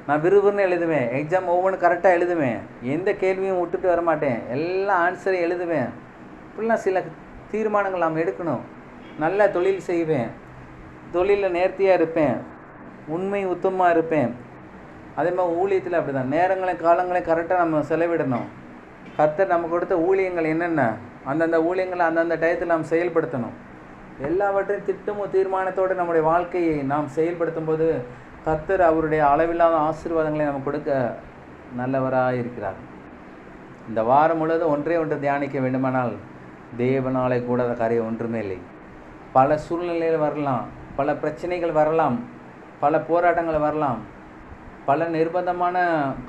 நான் விறுவிறுன்னு எழுதுவேன், எக்ஸாம் ஒவ்வொன்றும் கரெக்டாக எழுதுவேன், எந்த கேள்வியும் விட்டுட்டு வரமாட்டேன், எல்லா ஆன்சரையும் எழுதுவேன். இப்படிலாம் சில தீர்மானங்கள் நாம் எடுக்கணும். நல்ல தொழில் செய்வேன், தொழிலில் நேர்த்தியாக இருப்பேன், உண்மை உத்தமமாக இருப்பேன். அதே மாதிரி ஊழியத்தில் அப்படி தான் நேரங்களையும் காலங்களையும் கரெக்டாக நம்ம செலவிடணும். கர்த்தர் நம்ம கொடுத்த ஊழியங்கள் என்னென்ன, அந்தந்த ஊழியங்களை அந்தந்த டயத்தில் நாம் செயல்படுத்தணும். எல்லாவற்றையும் திட்டமும் தீர்மானத்தோடு நம்முடைய வாழ்க்கையை நாம் செயல்படுத்தும் போது கர்த்தர் அவருடைய அளவில்லாத ஆசீர்வாதங்களை நம்ம கொடுக்க நல்லவராக இருக்கிறார். இந்த வாரம் முழுவதும் ஒன்றே ஒன்று தியானிக்க வேண்டுமானால் தேவனாலே கூடாத காரியம் ஒன்றுமே இல்லை. பல சூழ்நிலைகள் வரலாம், பல பிரச்சனைகள் வரலாம், பல போராட்டங்கள் வரலாம், பல நிர்பந்தமான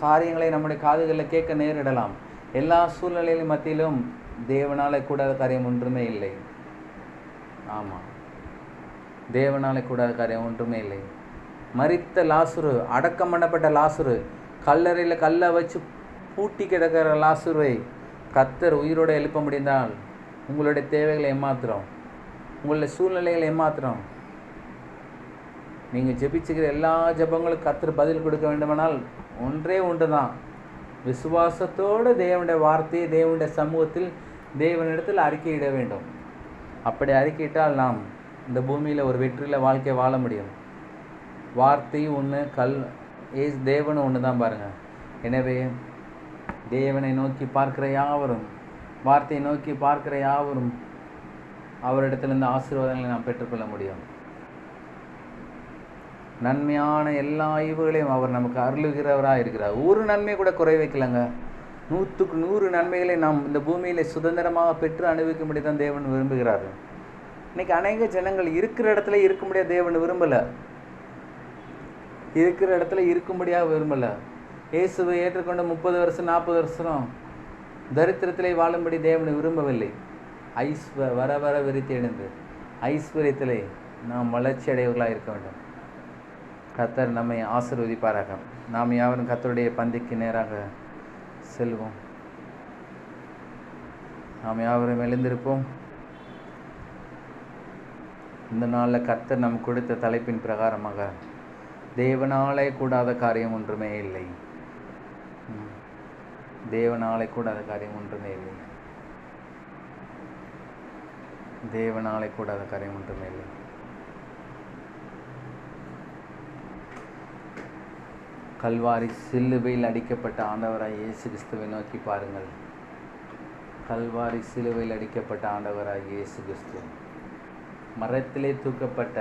காரியங்களை நம்முடைய காதுகளில் கேட்க நேரிடலாம். எல்லா சூழ்நிலைகளின் மத்தியிலும் தேவனாலே கூடாத காரியம் ஒன்றுமே இல்லை. ஆமாம், தேவனாலே கூடாத காரியம் ஒன்றுமே இல்லை. மரித்த லாசுரு, அடக்கம் பண்ணப்பட்ட லாசுரு, கல்லறையில் கல்லை வச்சு பூட்டி கிடக்கிற லாசுருவை கர்த்தர் உயிரோடு எழுப்ப முடிந்தால் உங்களுடைய தேவைகளை ஏமாத்திரம், உங்களுடைய சூழ்நிலைகளை ஏமாத்திரம். நீங்கள் ஜெபிச்சுக்கிற எல்லா ஜெபங்களுக்கும் கர்த்தர் பதில் கொடுக்க வேண்டுமானால் ஒன்றே ஒன்று தான், விசுவாசத்தோடு தேவனுடைய வார்த்தையை தேவனுடைய சமூகத்தில் தேவனிடத்தில் அறிக்கையிட வேண்டும். அப்படி அறிக்கையிட்டால் நாம் இந்த பூமியில் ஒரு வெற்றியில் வாழ்க்கையை வாழ முடியும். வார்த்தையும் ஒன்று, தேவனும் ஒன்று தான் பாருங்கள். எனவே தேவனை நோக்கி பார்க்கிற யாவரும், வார்த்தையை நோக்கி பார்க்கிற யாவரும் அவரிடத்திலிருந்து ஆசீர்வாதங்களை நாம் பெற்றுக்கொள்ள முடியும். நன்மையான எல்லா ஈவுகளையும் அவர் நமக்கு அருளுகிறவராக இருக்கிறார். ஒரு நன்மை கூட குறை வைக்கலங்க. 100க்கு 100 நன்மைகளை நாம் இந்த பூமியில் சுதந்திரமாக பெற்று அனுபவிக்கும்படி தான் தேவன் விரும்புகிறார். இன்றைக்கி அநேக ஜனங்கள் இருக்கிற இடத்துல இருக்க முடியாது, தேவன் விரும்பலை. இருக்கிற இடத்துல இருக்கும்படியாக விரும்பலை. இயேசுவை ஏற்றுக்கொண்டு 30 வருஷம் 40 வருஷம் தரித்திரத்திலே வாழும்படி தேவனை விரும்பவில்லை. வர வர விரித்து எழுந்து ஐஸ்வர்யத்திலே நாம் வளர்ச்சி அடைவர்களாக இருக்க வேண்டும். கர்த்தர் நம்மை ஆசீர்வதிப்பாராக. நாம் யாவரும் கர்த்தருடைய பந்திக்கு நேராக செல்வோம். நாம் யாவரும் எழுந்திருப்போம். இந்த நாளில் கர்த்தர் நம் கொடுத்த தலைப்பின் பிரகாரமாக தேவனாலே கூடாத காரியம் ஒன்றுமே இல்லை. தேவனாலே கூடாத காரியம் ஒன்றுமே இல்லை. தேவனாலே கூடாத காரியம் ஒன்றுமே இல்லை. கல்வாரி சிலுவையில் அடிக்கப்பட்ட ஆண்டவராய் இயேசு கிறிஸ்துவை நோக்கி பாருங்கள். கல்வாரி சிலுவையில் அடிக்கப்பட்ட ஆண்டவராய் இயேசு கிறிஸ்து, மரத்திலே தூக்கப்பட்ட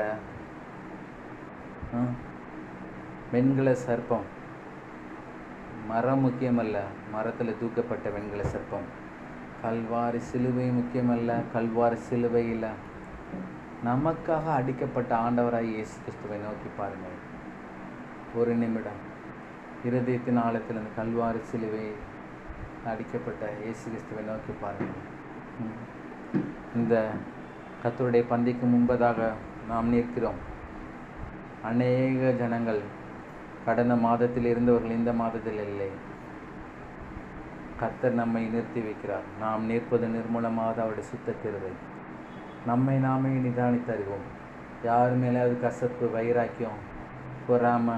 வெண்கல சர்ப்பம், மரம் முக்கியமல்ல, மரத்தில் தூக்கப்பட்ட வெண்கல சர்ப்பம். கல்வாரி சிலுவை முக்கியமல்ல, கல்வாரி சிலுவையில் நமக்காக அடிக்கப்பட்ட ஆண்டவராய் இயேசு கிறிஸ்துவை நோக்கி பாருங்கள். ஒரு நிமிடம் இருதயத்தின் ஆழத்தில் இந்த கல்வாரி சிலுவை அடிக்கப்பட்ட இயேசு கிறிஸ்துவை நோக்கி பாருங்கள். இந்த கர்த்தருடைய பந்திக்கு முன்பதாக நாம் நிற்கிறோம். அநேக ஜனங்கள் கடந்த மாதத்தில் இருந்தவர்கள் இந்த மாதத்தில் இல்லை. கர்த்தர் நம்மை நிறுத்தி வைக்கிறார். நாம் நிற்பது நிர்மூலமாக அவருடைய சுத்த கிருபை. நம்மை நாமே நிதானித்தறிவோம். யார் மேலேயாவது கசப்பு, வைராக்கியம், பொறாமை,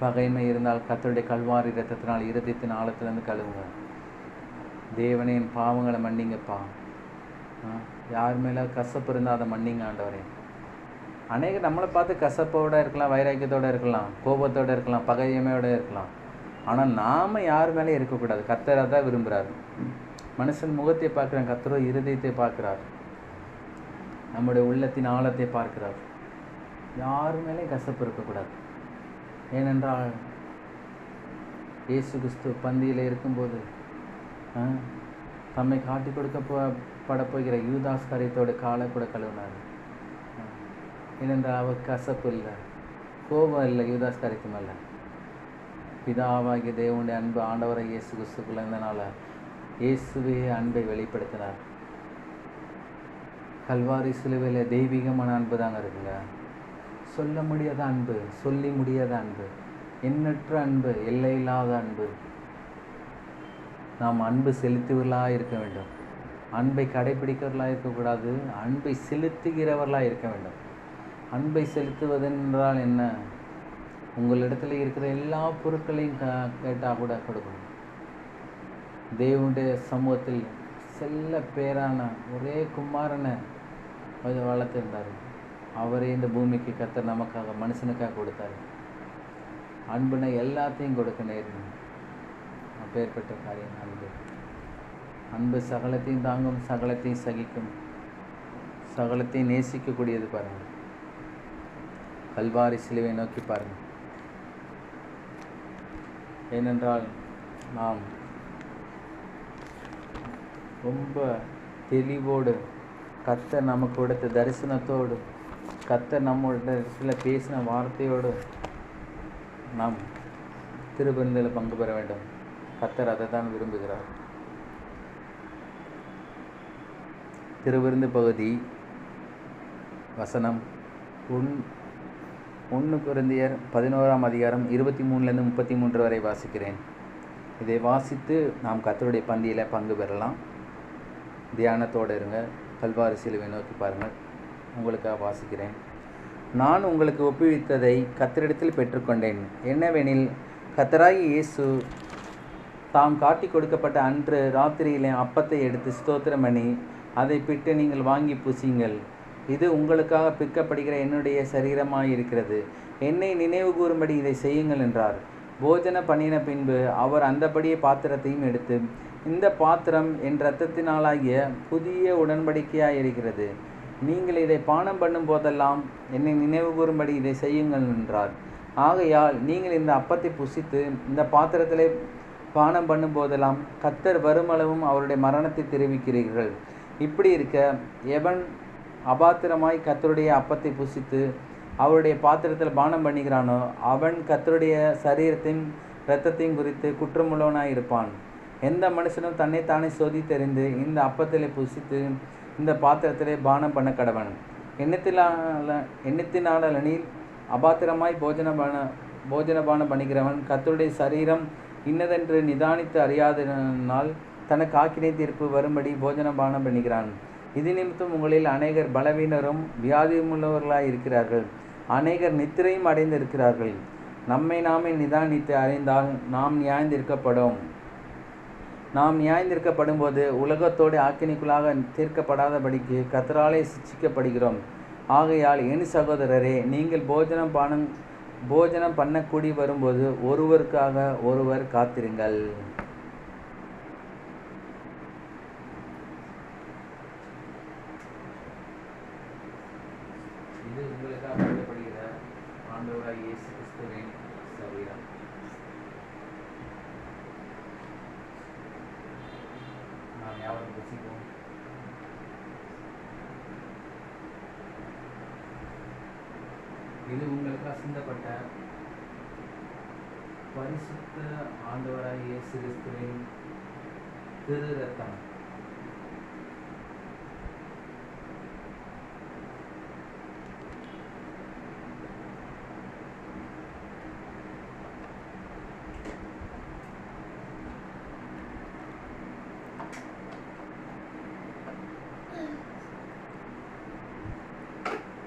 பகைமை இருந்தால் கர்த்தருடைய கல்வாரி இரத்தத்தினால் இருதயத்தின் ஆழத்திலிருந்து கழுவுங்க. தேவனே, என் பாவங்களை மன்னிங்கப்பா. யார் மேலே கசப்பு இருந்தால் அதை மன்னிங்க ஆண்டவரே. அநேக நம்மளை பார்த்து கசப்போடு இருக்கலாம், வைராக்கியத்தோடு இருக்கலாம், கோபத்தோடு இருக்கலாம், பகைமையோடு இருக்கலாம். ஆனால் நாம் யார் மேலே இருக்கக்கூடாது. கர்த்தரை தான் விரும்புகிறார். மனுஷன் முகத்தை பார்க்குறான், கர்த்தரோ இருதயத்தை பார்க்குறார், நம்முடைய உள்ளத்தின் ஆழத்தை பார்க்கிறார். யார் மேலே கசப்பு இருக்கக்கூடாது. ஏனென்றால் இயேசு கிறிஸ்து பந்தியில் இருக்கும்போது தம்மை காட்டி கொடுக்கப்பட போகிற யூதாஸ் காரியத்தோட காலை கூட கழுவினார். ஏனென்றால் அவர் கசப்பு இல்லை, கோபம் இல்லை. யூதாஸ் காரியத்தும் அல்ல, பிதாவாகிய தேவனுடைய அன்பு ஆண்டவரை இயேசு கிறிஸ்துக்குள்ள இருந்தனால இயேசுவே அன்பை வெளிப்படுத்தினார். கல்வாரி சிலுவையில் தெய்வீகமான அன்பு தாங்க இருக்குங்க. சொல்ல முடியாத அன்பு, சொல்லி முடியாத அன்பு, எண்ணற்ற அன்பு, எல்லையில்லாத அன்பு. நாம் அன்பு செலுத்துவர்களாக இருக்க வேண்டும். அன்பை கடைபிடிக்கிறவர்களாக இருக்கக்கூடாது, அன்பை செலுத்துகிறவர்களாக இருக்க வேண்டும். அன்பை செலுத்துவதென்றால் என்ன? உங்களிடத்தில் இருக்கிற எல்லா பொருட்களையும் கேட்டால் கூட கொடுக்கணும். தேவனுடைய சமூகத்தில் செல்ல பேரான ஒரே குமாரனை வளர்த்திருந்தார். அவரே இந்த பூமிக்கு கர்த்தர் நமக்காக, மனுஷனுக்காக கொடுத்தார். அன்புனை எல்லாத்தையும் கொடுக்க நேரிடும். அப்பேற்பட்ட காரியம் அன்பு. அன்பு சகலத்தையும் தாங்கும், சகலத்தையும் சகிக்கும், சகலத்தையும் நேசிக்கக்கூடியது. பாருங்கள், கல்வாரி சிலுவை நோக்கி பாருங்கள். ஏனென்றால் நாம் ரொம்ப தெளிவோடு கர்த்தர் நமக்கு கொடுத்த தரிசனத்தோடு கர்த்தர் நம்மளோட பேசின வார்த்தையோடு நாம் திருவிருந்தில் பங்கு பெற வேண்டும். கர்த்தர் அதை தான் விரும்புகிறார். திருவிருந்து பகுதி வசனம் 1 கொரிந்தியர் 11ஆம் அதிகாரம் 23 33 வரை வாசிக்கிறேன். இதை வாசித்து நாம் கர்த்தருடைய பந்தியில் பங்கு பெறலாம். தியானத்தோடு இருங்க. கல்வாரி சிலுவை நோக்கி பாருங்கள். உங்களுக்காக வாசிக்கிறேன். நான் உங்களுக்கு ஒப்புவித்ததை கர்த்தரிடத்தில் பெற்றுக்கொண்டேன். என்னவெனில், கர்த்தராகிய இயேசு தாம் காட்டி கொடுக்கப்பட்ட அன்று ராத்திரியிலே அப்பத்தை எடுத்து ஸ்தோத்திரம் பண்ணி அதை பிட்டு, நீங்கள் வாங்கி புசியுங்கள், இது உங்களுக்காக பிற்கப்படுகிற என்னுடைய சரீரமாயிருக்கிறது, என்னை நினைவு கூறும்படி இதை செய்யுங்கள் என்றார். போஜன பண்ணின பின்பு அவர் அந்தபடியே பாத்திரத்தையும் எடுத்து, இந்த பாத்திரம் என் இரத்தத்தினாலாகிய புதிய உடன்படிக்கையாயிருக்கிறது, நீங்கள் இதை பானம் பண்ணும் போதெல்லாம் என்னை நினைவு கூறும்படி இதை செய்யுங்கள் என்றார். ஆகையால் நீங்கள் இந்த அப்பத்தை புசித்து இந்த பாத்திரத்திலே பானம் பண்ணும் போதெல்லாம் கர்த்தர் வருமளவும் அவருடைய மரணத்தை தெரிவிக்கிறீர்கள். இப்படி இருக்க, எவன் அபாத்திரமாய் கர்த்தருடைய அப்பத்தை புசித்து அவருடைய பாத்திரத்தில் பானம் பண்ணுகிறானோ அவன் கர்த்தருடைய சரீரத்தையும் இரத்தத்தையும் குறித்து குற்றமுள்ளவனாய் இருப்பான். எந்த மனுஷனும் தன்னைத்தானே சோதித்தறிந்து இந்த அப்பத்திலே புசித்து இந்த பாத்திரத்திலே பானம் பண்ண கடவன். எண்ணத்தினாலனில் அபாத்திரமாய் போஜனபானம் பண்ணுகிறவன் கர்த்தருடைய சரீரம் இன்னதென்று நிதானித்து அறியாதனால் தனக்கு ஆக்கினை தீர்ப்பு வரும்படி போஜனபானம் பண்ணுகிறான். இது நிமித்தம் உங்களில் அநேகர் பலவீனரும் வியாதியுள்ளவர்களாய் இருக்கிறார்கள், அநேகர் நித்திரையும் அடைந்திருக்கிறார்கள். நம்மை நாமே நிதானித்து அறிந்தால் நாம் நியாயந்திருக்கப்படும் போது உலகத்தோடு ஆக்கினைக்குள்ளாக தீர்க்கப்படாதபடிக்கு கர்த்தராலே சிட்சிக்கப்படுகிறோம். ஆகையால் என் சகோதரரே, நீங்கள் போஜனம் பண்ணக்கூடி வரும்போது ஒருவருக்காக ஒருவர் காத்திருங்கள். இது உங்களுக்காக சொல்லப்படுகிற ஆண்டவராகிய இயேசு கிறிஸ்துவின் சரீரம். நாம் யாவரும் புசிப்போம். இது உங்களுக்காக சிந்தப்பட்ட பரிசுத்த ஆண்டவராகிய இயேசு கிறிஸ்துவின் திரு ரத்தம்.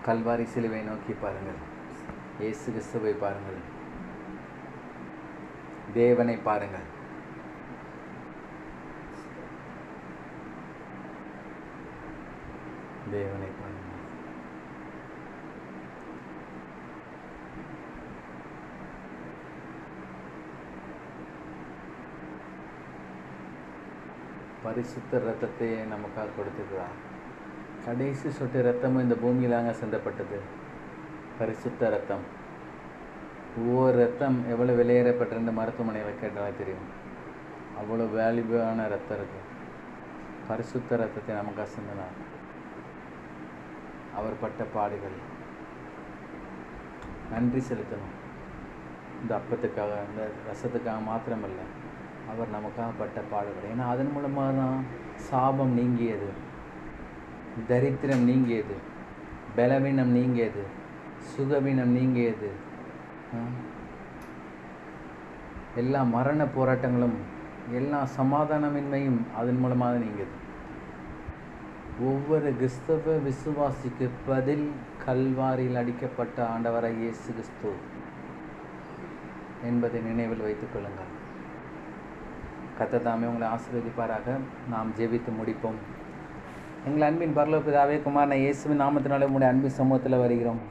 கல்வாரி சிலுவை நோக்கி பாருங்கள். இயேசு கிறிஸ்துவை பாருங்கள். தேவனை பாருங்கள். தேவனை பாருங்கள். பரிசுத்த இரத்தத்தை நமக்காக கொடுத்துக்கிறார். கடைசி சொட்டு ரத்தமும் இந்த பூமியிலாங்க சிந்தப்பட்டது. பரிசுத்த ரத்தம். ஒவ்வொரு ரத்தம் எவ்வளோ வெளியேறப்பட்டிருந்த மருத்துவமனையில் கேட்டாலே தெரியும். அவ்வளோ வேல்யூபான ரத்தம் இருக்குது. பரிசுத்த ரத்தத்தை நமக்காக சிந்தினார். அவர் பட்ட பாடுகள் நன்றி செலுத்தணும். இந்த அப்பத்துக்காக, இந்த ரசத்துக்காக மாத்திரமல்ல, அவர் நமக்காக பட்ட பாடுகள். ஏன்னா அதன் மூலமாக தான் சாபம் நீங்கியது, தரித்திரம் நீங்கியது, பலவீனம் நீங்கியது, சுகவீனம் நீங்கியது, எல்லா மரண போராட்டங்களும், எல்லா சமாதானமின்மையும் அதன் மூலமாக நீங்கியது. ஒவ்வொரு கிறிஸ்தவ விசுவாசிக்கு பதில் கல்வாரியில் அடிக்கப்பட்ட ஆண்டவராகிய இயேசு கிறிஸ்து என்பதை நினைவில் வைத்துக் கொள்ளுங்கள். கர்த்தர் தாமே உங்களை ஆசீர்வதிப்பாராக. நாம் ஜெபித்து முடிப்போம். எங்கள் அன்பின் பரலோக பிதாவே, குமாரனை இயேசுவின் நாமத்தினாலே உங்களுடைய அன்பின் சமூகத்தில் வருகிறோம்.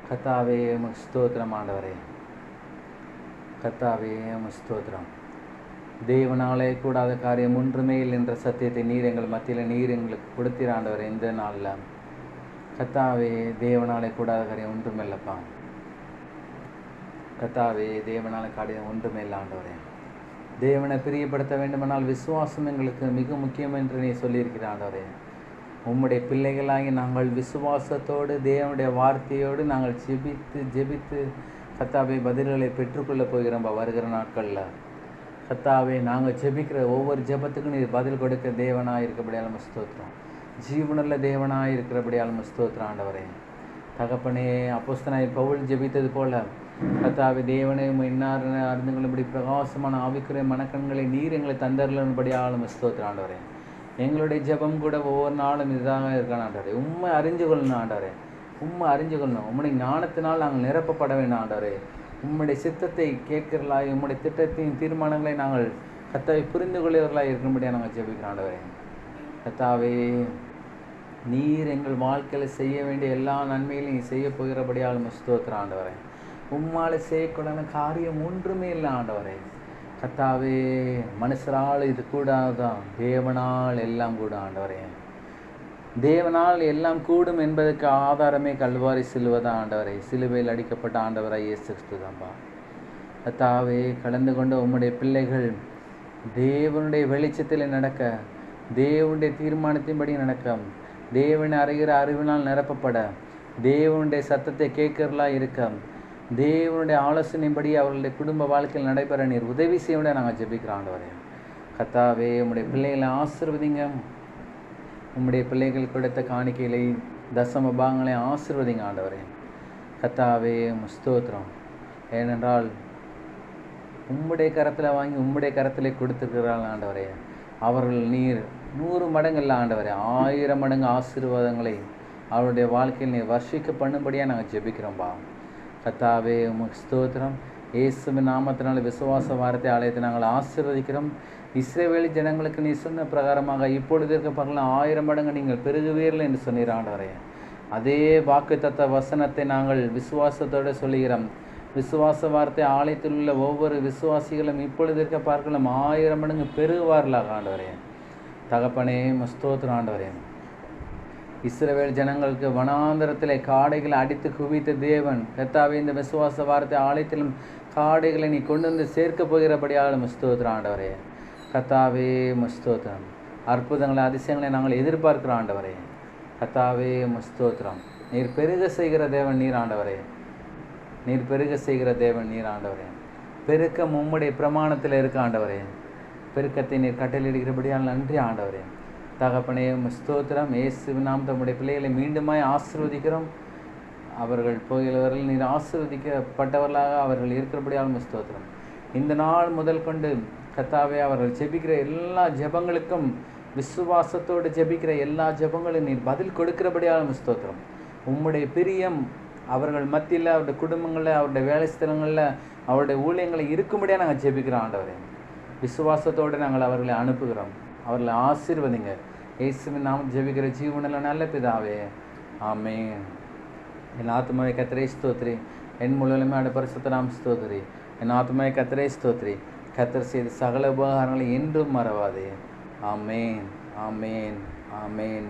கர்த்தாவே உமக்கு ஸ்தோத்திரம். ஆண்டவரே கர்த்தாவே உமக்கு ஸ்தோத்திரம். தேவனாலே கூடாத காரியம் ஒன்றுமே இல்லை என்ற சத்தியத்தை நீர் எங்கள் மத்தியில் நீர் எங்களுக்கு கொடுத்தீர் ஆண்டவரே. இந்த நாளில் கர்த்தாவே தேவனாலே கூடாத காரியம் ஒன்றுமே இல்லைப்பா. கர்த்தாவே தேவனாலே காரியம் ஒன்றுமே இல்லை ஆண்டவரே. தேவனை பிரியப்படுத்த வேண்டுமானால் விசுவாசம் எங்களுக்கு மிக முக்கியம் என்று நீ சொல்லியிருக்கிறார் ஆண்டவரே. உம்முடைய பிள்ளைகளாகி நாங்கள் விசுவாசத்தோடு தேவனுடைய வார்த்தையோடு நாங்கள் ஜெபித்து கர்த்தாவே பதில்களை பெற்றுக்கொள்ள போகிறோம் வருகிற நாட்களில். கர்த்தாவே நாங்கள் ஜெபிக்கிற ஒவ்வொரு ஜெபத்துக்கும் நீர் பதில் கொடுக்க தேவனாக இருக்கிறபடியாலும் ஸ்தோத்திரம். ஜீவனுள்ள தேவனாக இருக்கிறபடியாலும் ஸ்தோத்திரம் ஆண்டவரே. தகப்பனே, அப்போஸ்தலனாகிய பவுல் ஜெபித்தது போல கர்த்தாவே தேவனே இன்னார் அறிந்து கொள்ளும்படி பிரகாசமான ஆவிக்குரிய மனக்கண்களை நீர் எங்களை தந்தருளும்படியாலும் ஸ்தோத்திரம் ஆண்டவரே. எங்களுடைய ஜெபம் கூட ஒவ்வொரு நாளும் இதுதாக இருக்கான் ஆண்டவரே. உண்மை அறிஞ்சு கொள்ளணும் ஆண்டவரே, உண்மை அறிஞ்சு கொள்ளணும். உம்முடைய ஞானத்தினால் நாங்கள் நிரப்பப்பட வேண்டும் ஆண்டவரே. உம்முடைய சித்தத்தை கேட்கிறலாய் உம்முடைய திட்டத்தையும் தீர்மானங்களை நாங்கள் கர்த்தாவை புரிந்து கொள்கிறவர்களாக இருக்கும்படியாக நாங்கள் ஜெபிக்கிறோம் ஆண்டவரே. கர்த்தாவே, நீர் எங்கள் வாழ்க்கையில் செய்ய வேண்டிய எல்லா நன்மைகளையும் செய்ய போகிறபடியாலும் ஸ்தோத்திரம் ஆண்டவரே. உம்மால் செய்யக்கூடாத காரியம் ஒன்றுமே இல்லை ஆண்டவரே. கர்த்தாவே, மனுஷரால் இது கூடாதான், தேவனால் எல்லாம் கூட ஆண்டவரே. தேவனால் எல்லாம் கூடும் என்பதற்கு ஆதாரமே கல்வாரி சிலுவைதான் ஆண்டவரே. சிலுவையில் அடிக்கப்பட்ட ஆண்டவராய் இயேசு கிறிஸ்து தான்பா. கர்த்தாவே, கலந்து கொண்ட உம்முடைய பிள்ளைகள் தேவனுடைய வெளிச்சத்தில் நடக்க, தேவனுடைய தீர்மானத்தின்படி நடக்க, தேவனை அறிகிற அறிவினால் நிரப்பப்பட, தேவனுடைய சத்தத்தை கேட்கறலா இருக்க, தேவனுடைய ஆலோசனைப்படி அவர்களுடைய குடும்ப வாழ்க்கையில் நடைபெற நீர் உதவி செய்ய நாங்கள் ஜெபிக்கிறோம் ஆண்டவரே. கர்த்தாவே, உம்முடைய பிள்ளைகளை ஆசீர்வதிங்க. உம்முடைய பிள்ளைகள் கொடுத்த காணிக்கைகளை தசம பாகங்களை ஆசீர்வதிங்க ஆண்டவரே. கர்த்தாவே, ஸ்தோத்திரம். ஏனென்றால் உம்முடைய கரத்தில் வாங்கி உம்முடைய கரத்தில் கொடுத்துருக்கிறாள் ஆண்டவரே. அவர்கள் நீர் 100 மடங்கு இல்லை ஆண்டவரே, 1000 மடங்கு ஆசீர்வாதங்களை அவருடைய வாழ்க்கையில் நீர் வர்ஷிக்க பண்ணும்படியாக நாங்கள் ஜெபிக்கிறோம்பா. கர்த்தாவே, உமக்கு ஸ்தோத்திரம். இயேசுவின் நாமத்தினால விசுவாச வார்த்தை ஆலயத்தை நாங்கள் ஆசீர்வதிக்கிறோம். இஸ்ரவேல் ஜனங்களுக்கு நீ சொன்ன பிரகாரமாக இப்பொழுது இருக்க பார்க்கலாம் 1000 மடங்கு நீங்கள் பெருகுவீர்கள் என்று சொன்னீர் ஆண்டவரே. அதே வாக்குத்தத்த வசனத்தை நாங்கள் விசுவாசத்தோடு சொல்லுகிறோம். விசுவாச வார்த்தை ஆலயத்தில் உள்ள ஒவ்வொரு விசுவாசிகளும் இப்பொழுது இருக்க பார்க்கலாம் 1000 மடங்கு பெருகுவார்களாக ஆண்டவரே. தகப்பனே, ஸ்தோத்திரம் ஆண்டவரே. இஸ்ரவேல் ஜனங்களுக்கு வனாந்தரத்திலே காடைகளை அடித்து குவித்த தேவன் கர்த்தாவே, இந்த விசுவாச வார்த்தை ஆலயத்திலும் காடைகளை நீ கொண்டு வந்து சேர்க்க போகிறபடியாலும் ஸ்தோத்திரம் ஆண்டவரே. கர்த்தாவே, ஸ்தோத்திரம். அற்புதங்களை அதிசயங்களை நாங்கள் எதிர்பார்க்கிறோம் ஆண்டவரே. கர்த்தாவே, ஸ்தோத்திரம். நீர் பெருக செய்கிற தேவன் நீர் ஆண்டவரே. நீர் பெருக செய்கிற தேவன் நீர் ஆண்டவரே. பெருக்கம் உம்முடைய பிரமாணத்தில் இருக்க ஆண்டவரே. பெருக்கத்தை நீர் கட்டளையிடுகிறபடியால் நன்றி ஆண்டவரே. தகப்பனே, ஸ்தோத்திரம். இயேசுவின் நாமத்தில் தம்முடைய பிள்ளைகளை மீண்டுமாய் ஆசீர்வதிக்கிறோம். அவர்கள் போகிறவர்கள் நீர் ஆசீர்வதிக்கப்பட்டவர்களாக அவர்கள் இருக்கிறபடியாலும் ஸ்தோத்திரம். இந்த நாள் முதல் கொண்டு கர்த்தாவே, அவர்கள் ஜெபிக்கிற எல்லா ஜெபங்களுக்கும் விசுவாசத்தோடு ஜெபிக்கிற எல்லா ஜெபங்களும் நீர் பதில் கொடுக்கிறபடியாலும் ஸ்தோத்திரம். உம்முடைய பிரியம் அவர்கள் மத்தியில், அவருடைய குடும்பங்களில், அவருடைய வேலை ஸ்தலங்களில், அவருடைய ஊழியங்களை இருக்கும்படியாக நாங்கள் ஜெபிக்கிறோம் ஆண்டவரே. விசுவாசத்தோடு நாங்கள் அவர்களை அனுப்புகிறோம். அவர்களை ஆசீர்வதிங்க. இயேசுவின் நாமம் ஜெபிக்கிற ஜீவனில் நல்ல பிதாவே, ஆமென். என் ஆத்மாவை கர்த்தரை ஸ்தோத்திரி, என் முழுவதுமே அவருடைய பரிசுத்த நாமம் ஸ்தோத்திரி. என் ஆத்மாவை கர்த்தரை ஸ்தோத்திரி, கர்த்தர் செய்த சகல உபகாரங்களை என்றும் மறவாதே. ஆமென், ஆமென், ஆமென்.